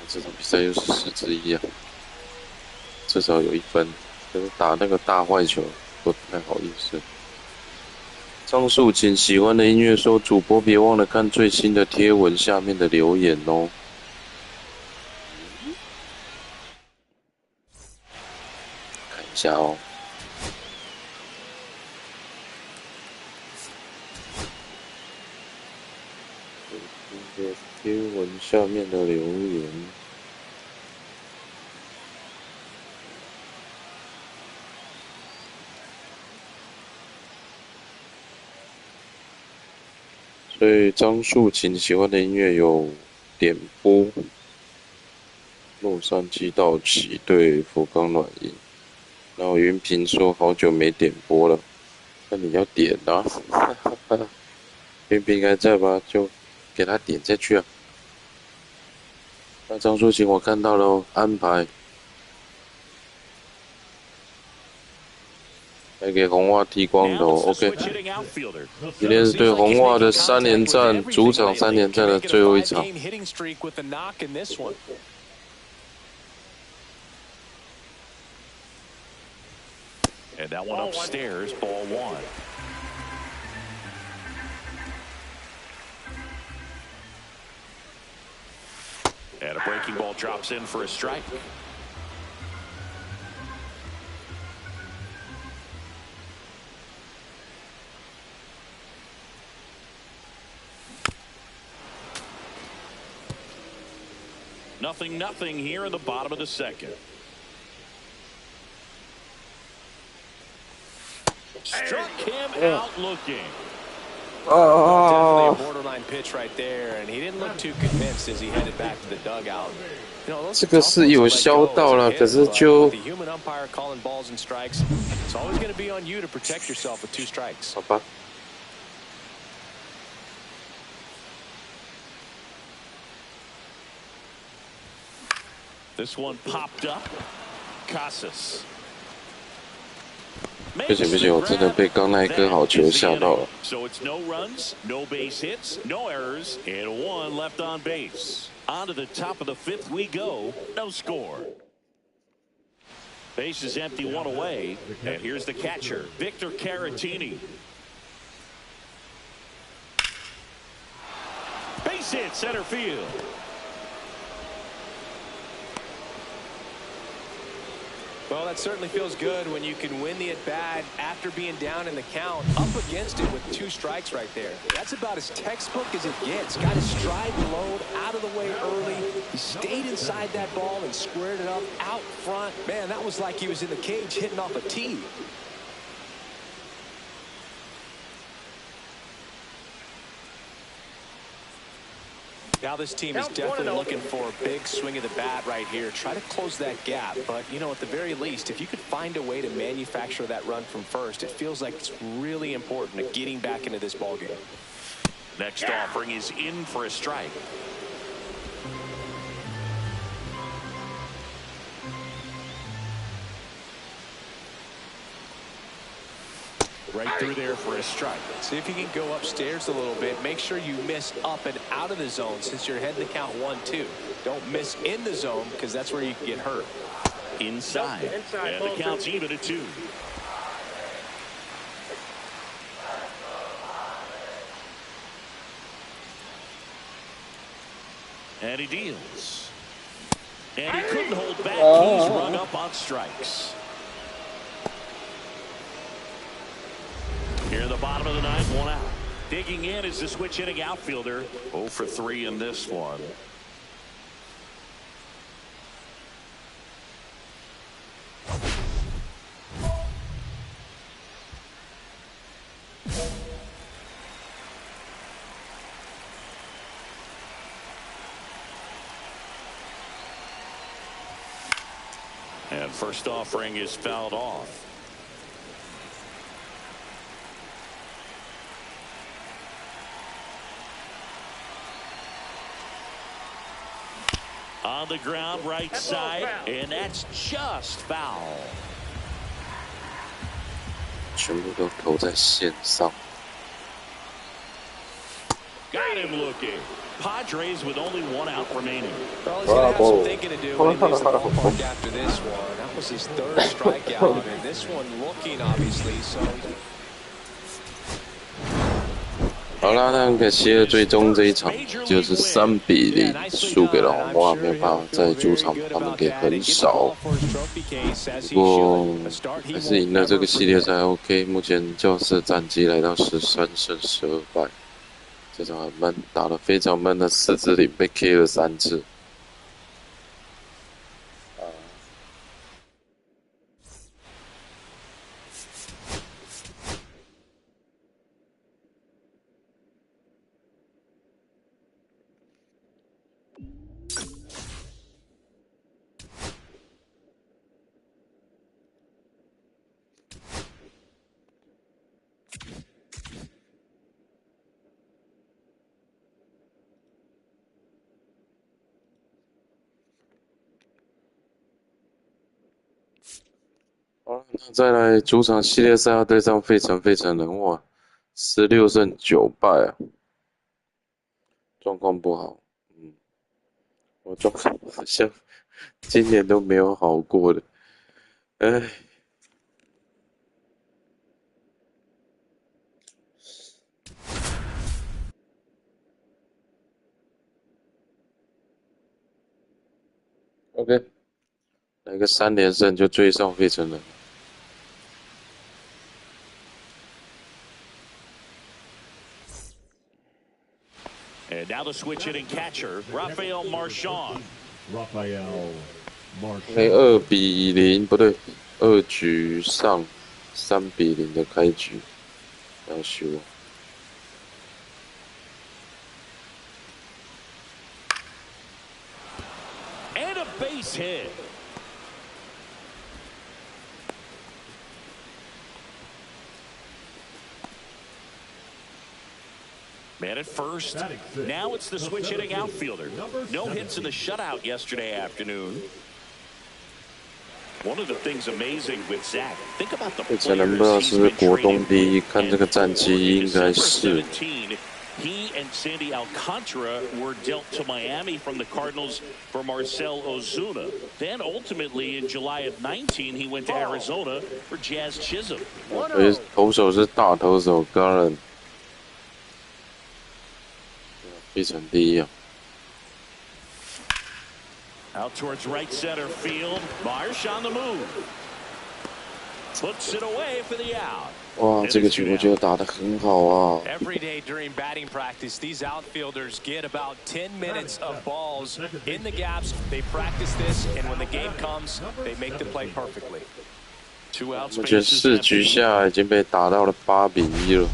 这场比赛又是10之1啊，至少有1分。可是打那个大坏球不太好意思。张素琴喜欢的音乐说，主播别忘了看最新的贴文下面的留言哦。看一下哦。贴文下面的留言，所以张素琴喜欢的音乐有点播洛杉矶道奇对福冈软银，然后云平说好久没点播了，那你要点啊，云平还在吧？就给他点下去啊。那张素琴我看到了，安排来给红袜剃光头 ，OK。今天是对红袜的3连战，主场3连战的最后一场。And that one upstairs, ball 1. And a breaking ball drops in for a strike. Nothing here in the bottom of the 2nd. Struck him out looking. Definitely a borderline pitch right there, and he didn't look too convinced as he headed back to the dugout. 这个是有削到了，可是就 The human umpire calling balls and strikes. It's always going to be on you to protect yourself with 2 strikes. 好吧。This one popped up. Casas. 不行不行，我真的被刚那一颗好球吓到了。So it's no runs, no base hits, no errors, and 1 left on base. On to the top of the 5th we go. No score. Base is empty, 1 away, and here's the catcher, Victor Caratini. Base hit, center field. Well, that certainly feels good when you can win the at-bat after being down in the count, up against it with 2 strikes right there. That's about as textbook as it gets. Got his stride and load out of the way early. He stayed inside that ball and squared it up out front. Man, that was like he was in the cage hitting off a tee. Now this team is definitely looking for a big swing of the bat right here. Try to close that gap, but you know, at the very least, if you could find a way to manufacture that run from first, it feels like it's really important to getting back into this ball game. Next offering is in for a strike. Right through there for a strike. See if you can go upstairs a little bit. Make sure you miss up and out of the zone since you're heading to count 1-2. Don't miss in the zone because that's where you can get hurt. Inside. And the count's even at 2. And he deals. And he couldn't hold back. He's rung up on strikes. Here in the bottom of the ninth, 1 out. Digging in is the switch hitting outfielder. 0 for 3 in this one. And first offering is fouled off. On the ground, right side, and that's just foul. 全部都投在线上。Got him looking. Padres with only 1 out remaining. Well, he's going to have some thinking to do when he leaves the ballpark after this one. That was his 3rd strikeout, and this one looking obviously so. 好啦，那可惜了，最终这一场就是3比0输给了红袜，没有办法在主场把他们给横扫。不过还是赢了这个系列赛 ，OK。目前教士战绩来到13胜12败，这场很闷，打得非常闷的4支0被 K 了3次。好，那再来主场系列赛要对上费城人，哇，16胜9败啊，状况不好。我状况好像今年都没有好过的，哎。OK， 来个3连胜就追上费城人。And now the switch hitting catcher, Rafael Marchand. Rafael Marchand. 2比0，不对，2局上3比0的开局，要修。And a base hit. Man at first. Now it's the switch hitting outfielder. No hits in the shutout yesterday afternoon. One of the things amazing with Zach, think about the players he's been traded for. He and Sandy Alcantara were dealt to Miami from the Cardinals for Marcell Ozuna. Then ultimately in July of 19, he went to Arizona for Jazz Chisholm. 投手是大投手 Garland， 非常第一啊。Out towards right center field. Marsh on the move. Puts it away for the out. 哇，这个局我觉得打得很好啊。Every day during batting practice, ththese outfielders get about 10 minutes of balls in the gaps. They practice this, and when the game comes, they make the play perfectly. 2 outs. 我觉得4局下已经被打到了8比1了。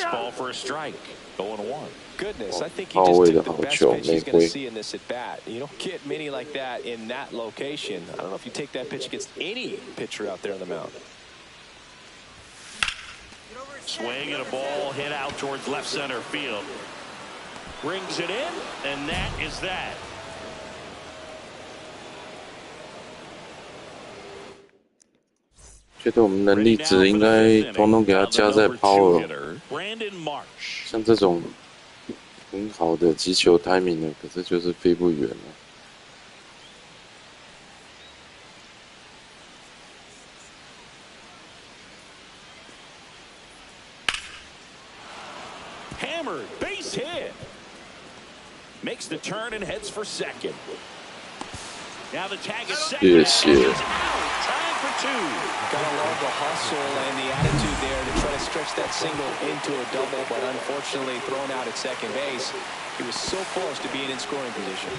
Fastball for a strike. 0-1. Goodness, I think he just took the best pitch he's going to see in this at bat. You don't get many like that in that location. I don't know if you take that pitch against any pitcher out there on the mound. Swing and a ball hit out towards left center field. Brings it in, and that is that. 觉得我们能力值应该统统给他加在 power， 像这种很好的击球 timing 呢，可是就是飞不远了。Hammered, base hit. Makes the turn and heads for second. Now the tag is second. 谢谢。 Gotta love the hustle and the attitude there to try to stretch that single into a double, but unfortunately thrown out at second base. He was so close to being in scoring position.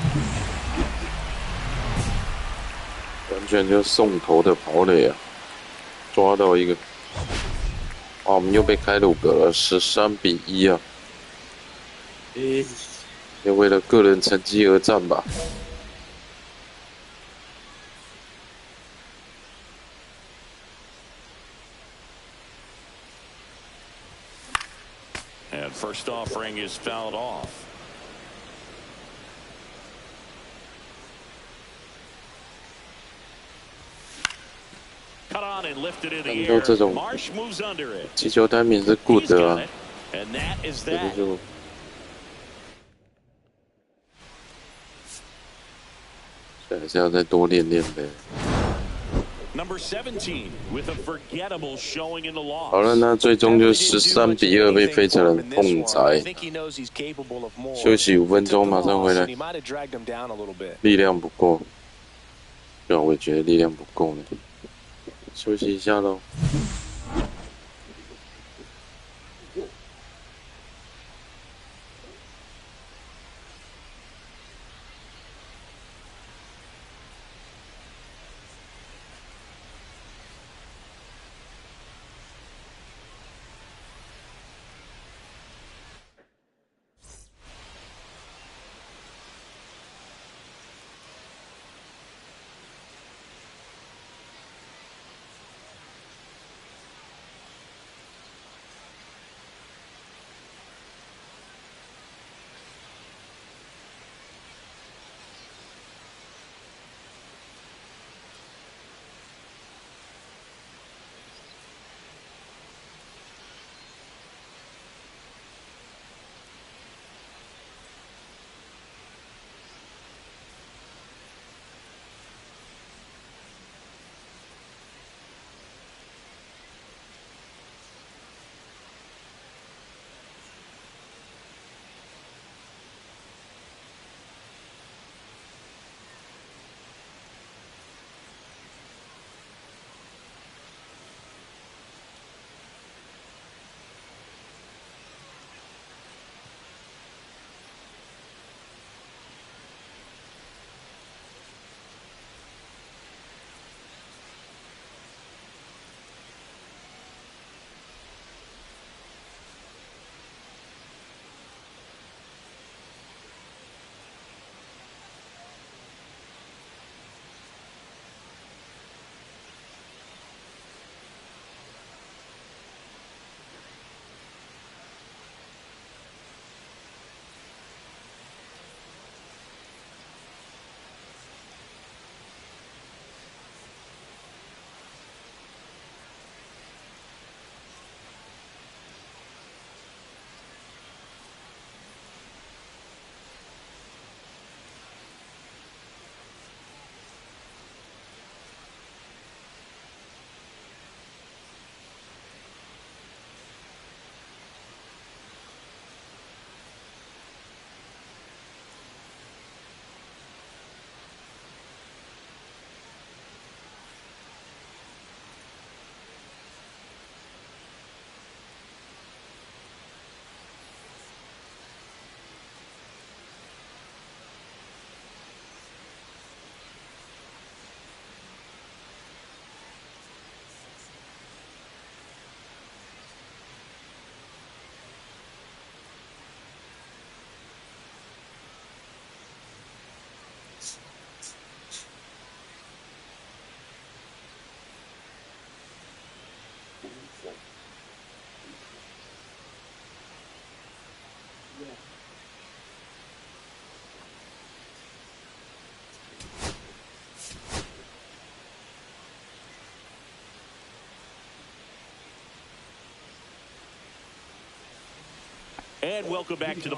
完全就送头的跑垒啊！抓到一个，我们又被开鲁格了，13-1啊！也为了个人成绩而战吧。 And first offering is fouled off. Cut on and lifted in the air. Marsh moves under it. 击球timing是 good 的啊， And that is 可是 that. 就所以还是要再多练练呗。 Number 17 with a forgettable showing in the loss. 好了，那最终就13-2被费城人痛宰。休息5分钟，马上回来。力量不够，对啊，我也觉得力量不够呢。休息一下喽。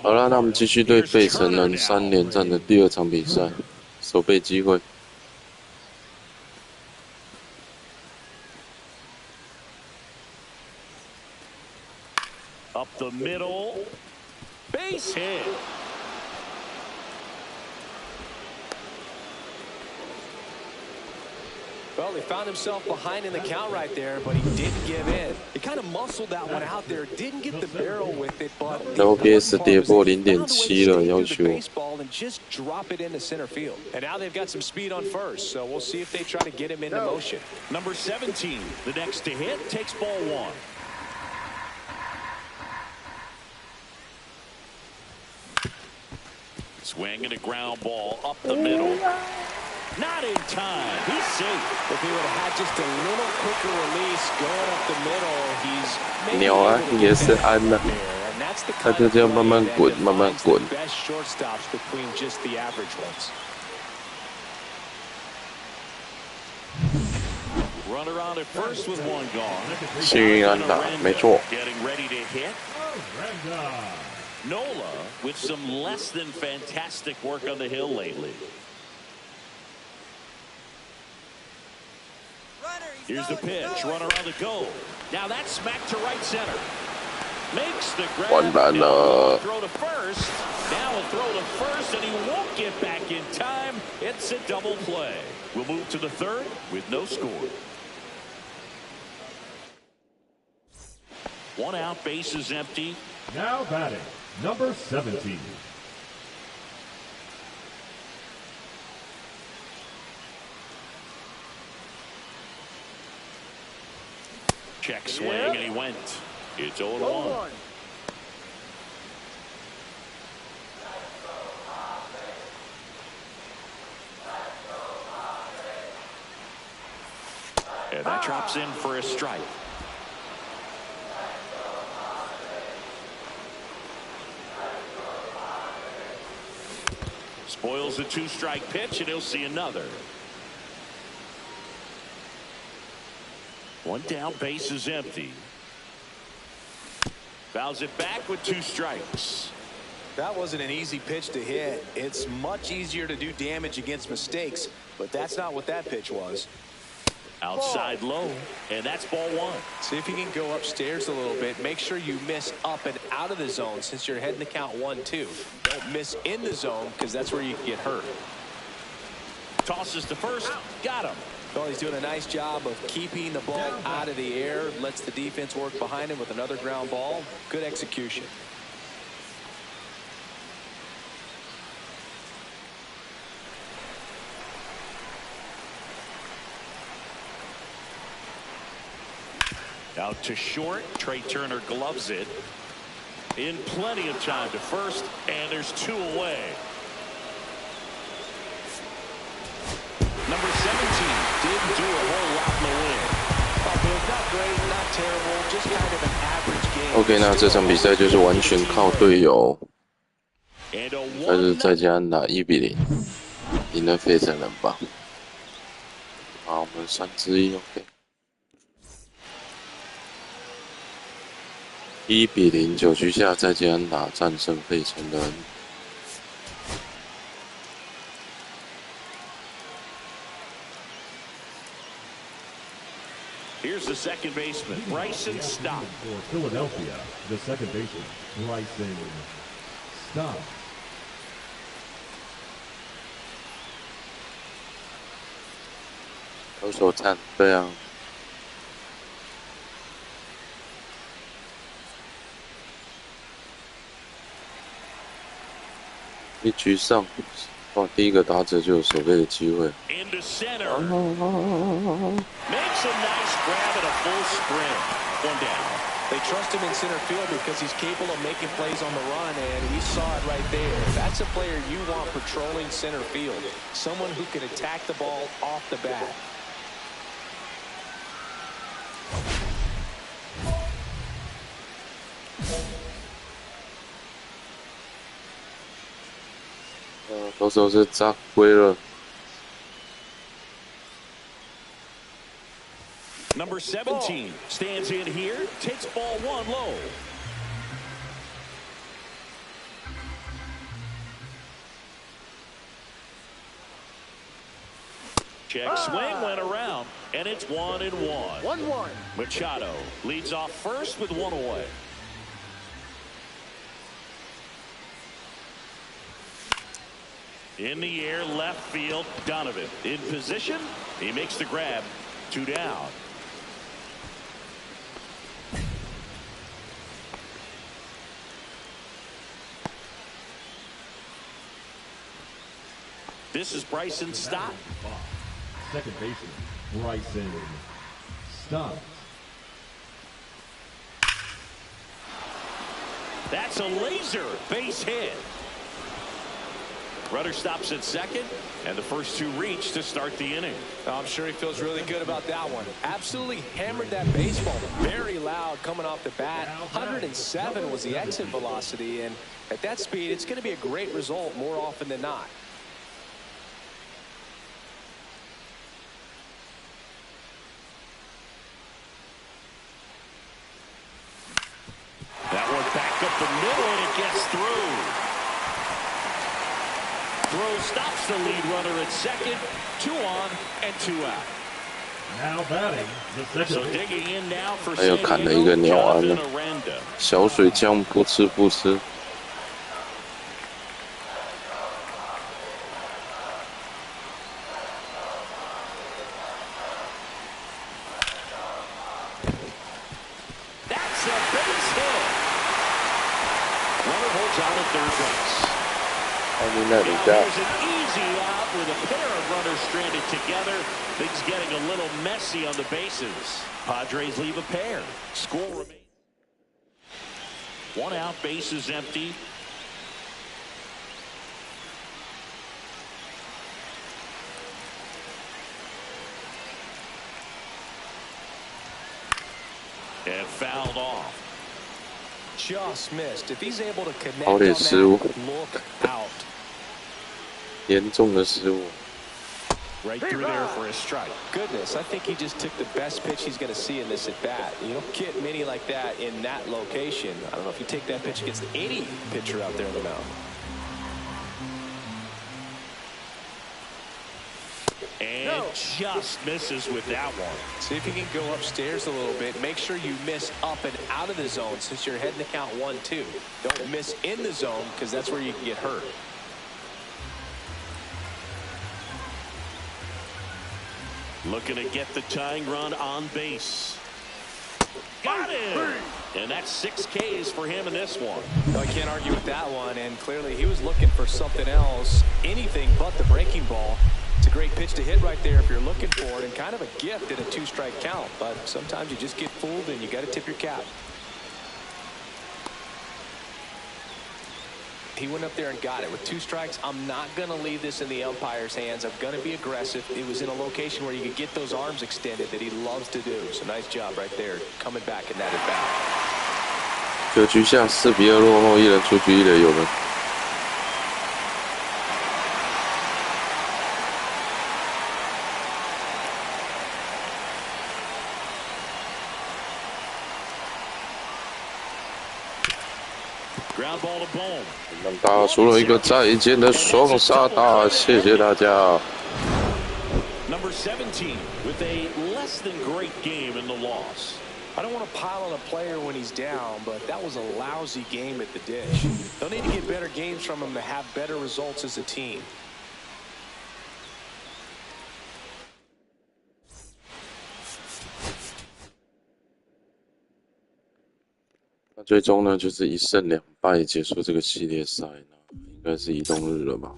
好了，那我们继续对费城人3连战的第2场比赛，守备机会。Up the middle, base hit. Well, he found himself behind in the count right there, but he didn't give in. He kind of muscled that one out there, didn't get the barrel with it, but OPS 跌破0.7了，要求。 and just drop it into center field. And now they've got some speed on first, so we'll see if they try to get him into motion. Number 17, the next to hit, takes ball 1. Swinging a ground ball up the middle. Not in time. He's safe. If he would have had just a little quicker release going up the middle, he's 鸟啊，也是安了，他就这样慢慢滚，慢慢滚。 best shortstops between just the average ones. Runner on at first with 1 gone. 幸运安打，没错。 Getting ready to hit. Nola with some less than fantastic work on the hill lately. Here's the pitch, runner on the go. Now that's smacked to right center. Makes the grab. Now throw to first. Now a throw to first, and he won't get back in time. It's a double play. We'll move to the 3rd with no score. 1 out, bases empty. Now batting, number 17. Check swing, and he went. It's 0-1. And that drops in for a strike. Spoils the 2-strike pitch, and he'll see another. 1 down, base is empty. Fouls it back with 2 strikes. That wasn't an easy pitch to hit. It's much easier to do damage against mistakes, but that's not what that pitch was. Outside low, and that's ball 1. See if you can go upstairs a little bit. Make sure you miss up and out of the zone since you're heading to count 1-2. Don't miss in the zone because that's where you can get hurt. Tosses to first, got him. Well, he's doing a nice job of keeping the ball out of the air, lets the defense work behind him with another ground ball. Good execution. Out to short, Trey Turner gloves it. In plenty of time to first, and there's 2 away. Number 17 didn't do a whole lot in the win. Not great, not terrible, just kind of an average game. OK， 那这场比赛就是完全靠队友，还是再加安打1-0赢了费城人吧。好，我们3-1 OK。1-0 9局下再加安打战胜费城人。 Here's the second baseman, Bryson Stott. For Philadelphia, the second baseman, Bryson Stott. 投手战，对啊。1局上，哇，第1个打者就有守备的机会。 Into center. Makes a nice grab at a full sprint. 1 down. They trust him in center field because he's capable of making plays on the run, and we saw it right there. That's a player you want patrolling center field. Someone who can attack the ball off the bat. 投手是扎龟了。 Number 17 stands in here, takes ball 1 low. Check swing went around, and it's 1-1. 1-1. Machado leads off first with one away. In the air, left field, Donovan in position. He makes the grab. 2 down. This is Bryson Stott. Second baseman, Bryson Stott. That's a laser base hit. Runner stops at second, and the first 2 reach to start the inning. I'm sure he feels really good about that one. Absolutely hammered that baseball. Very loud coming off the bat. 107 was the exit velocity, and at that speed, it's going to be a great result more often than not. That one back up the middle, and it gets through. Throw stops the lead runner at second. 2 on and 2 out. Now batting the second. So digging in now for 还有砍了一个鸟安呢，小水枪不吃不吃。There's an easy out with a pair of runners stranded together. Things getting a little messy on the bases. Padres leave a pair. Score remains 1 out, bases empty. And fouled off. Just missed. If he's able to connect 好 on 点失误， that, look out. 严重的失误。 Right through there for a strike. Goodness, I think he just took the best pitch he's going to see in this at bat. You don't get many like that in that location. I don't know if you take that pitch against any pitcher out there in the mound. And just misses with that one. See if you can go upstairs a little bit. Make sure you miss up and out of the zone since you're heading to count 1-2. Don't miss in the zone because that's where you can get hurt. Looking to get the tying run on base. Got him! And that's 6 Ks for him in this one. No, I can't argue with that one, and clearly he was looking for something else, anything but the breaking ball. It's a great pitch to hit right there if you're looking for it, and kind of a gift at a 2-strike count, but sometimes you just get fooled and you got to tip your cap. He went up there and got it with 2 strikes. I'm not going to leave this in the umpire's hands. I'm going to be aggressive. It was in a location where you could get those arms extended that he loves to do. So nice job right there, coming back in that at bat. 9局下4-2落后，1人出局，1垒有人。Ground ball to Bohm. 我们打出了一个再见的双杀打，谢谢大家。 Number 17 with a less than great game in the loss. I don't want to pile on a player when he's down, but that was a lousy game at the dish. They'll need to get better games from him to have better results as a team. 那最终呢，就是1胜2败结束这个系列赛，那应该是移动日了吧？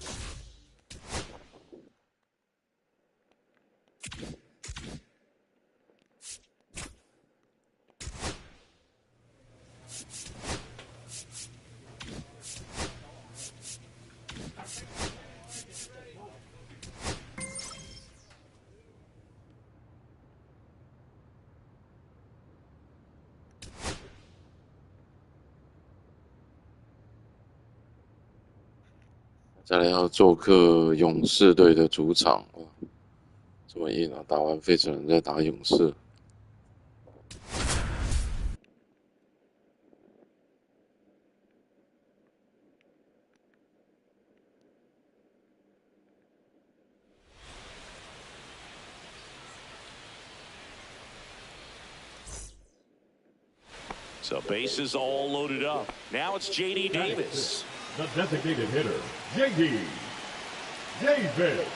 再来要做客勇士队的主场，哇，这么硬啊！打完费城人再打勇士。So bases all loaded up. Now it's J.D. Davis. The designated hitter, J.D. Davis.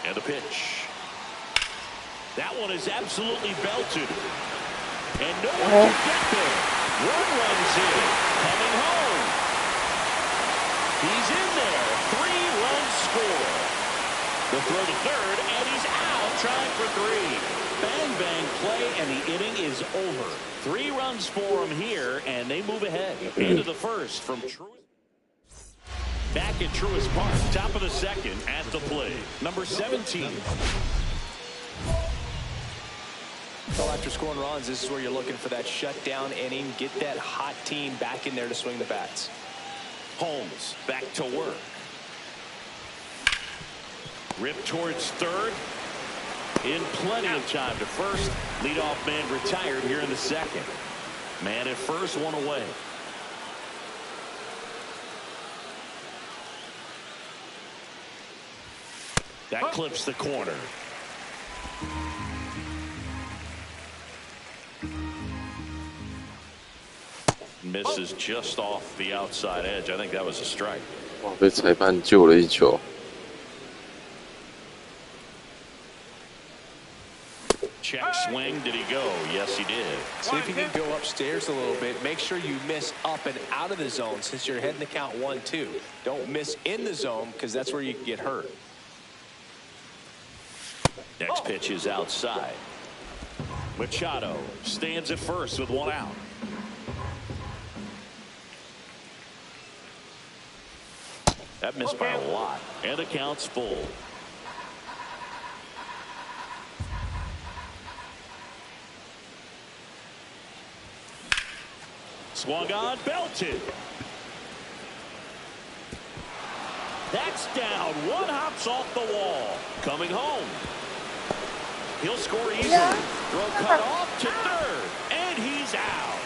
And a pitch. That one is absolutely belted. And no one can get there. One runs in. Coming home. He's in there. 3-run score. The throw to third, and he's out trying for 3. Bang, bang play, and the inning is over. 3 runs for him here, and they move ahead. Into the first from Truist. Back at Truist Park, top of the second at the plate. Number 17. Well, after scoring runs, this is where you're looking for that shutdown inning. Get that hot team back in there to swing the bats. Holmes back to work. Rip towards third. In plenty of time to first. Leadoff man retired here in the second. Man at first, one away. That clips the corner. Misses just off the outside edge. I think that was a strike. 哇，被裁判救了一球。Check swing. Did he go? Yes, he did. See if you can go upstairs a little bit. Make sure you miss up and out of the zone since you're heading to count 1-2. Don't miss in the zone because that's where you can get hurt. Next pitch is outside. Machado stands at first with 1 out. That missed by a lot. And the count's full. Swung on, belted. That's down. 1 hops off the wall. Coming home. He'll score easily. Throw cut off to third. And he's out.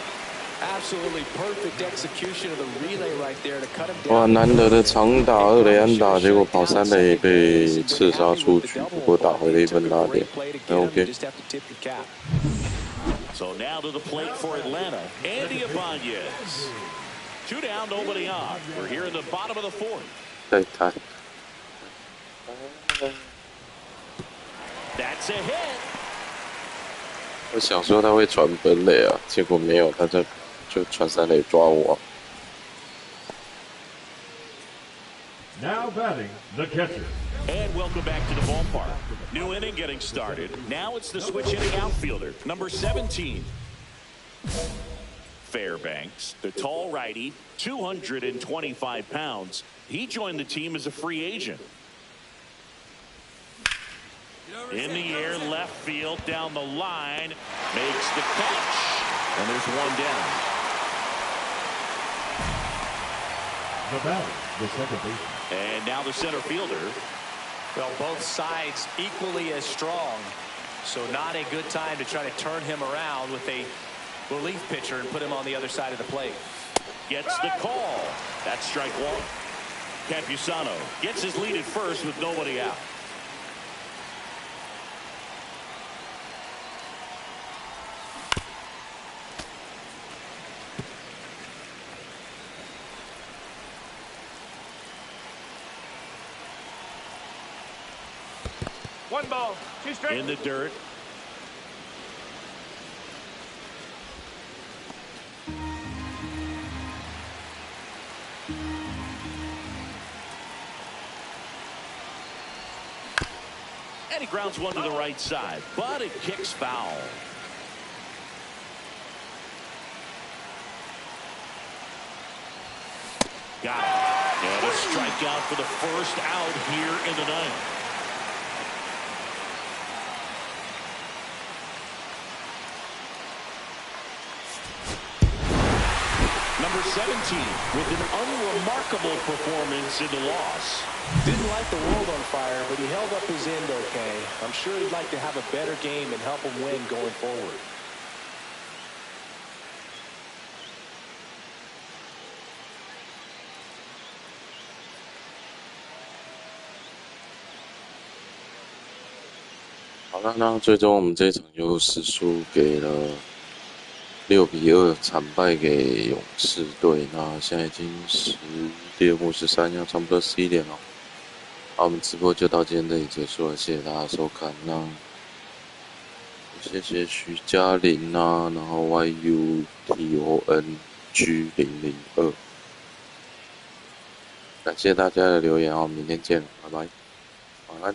Absolutely perfect execution of the relay right there to cut him down. 哇，难得的长打2垒安打，结果跑3垒被刺杀出局，不过打回了1分打点，还 OK。 So now to the plate for Atlanta, Andy Ibanez. 2 down, nobody on. We're here in the bottom of the 4th. 太太。 That's a hit. 我想说他会传本垒啊，结果没有，他就传3垒抓我。 Now batting, the catcher. And welcome back to the ballpark. New inning getting started. Now it's the switch hitting outfielder, number 17. Fairbanks, the tall righty, 225 pounds. He joined the team as a free agent. In the air, left field, down the line, makes the catch, and there's 1 down. The batter, the second baseman. And now the center fielder. Well, both sides equally as strong, so not a good time to try to turn him around with a relief pitcher and put him on the other side of the plate. Gets the call. That's strike 1. Campusano gets his lead at first with nobody out. One ball, 2 strikes. In the dirt. And he grounds 1 to the right side, but it kicks foul. Got it. And a strikeout for the first out here in the 9th. Number 17 with an unremarkable performance in the loss. Didn't light the world on fire, but he held up his end okay. I'm sure he'd like to have a better game and help him win going forward.好了，那最终我们这一场又是输给了6-2惨败给勇士队。那现在已经10-13，要差不多11点了。好，我们直播就到今天这里结束了，谢谢大家收看。那谢谢徐嘉玲啊，然后 YUTONG002，感谢大家的留言哦，明天见，拜拜，晚安。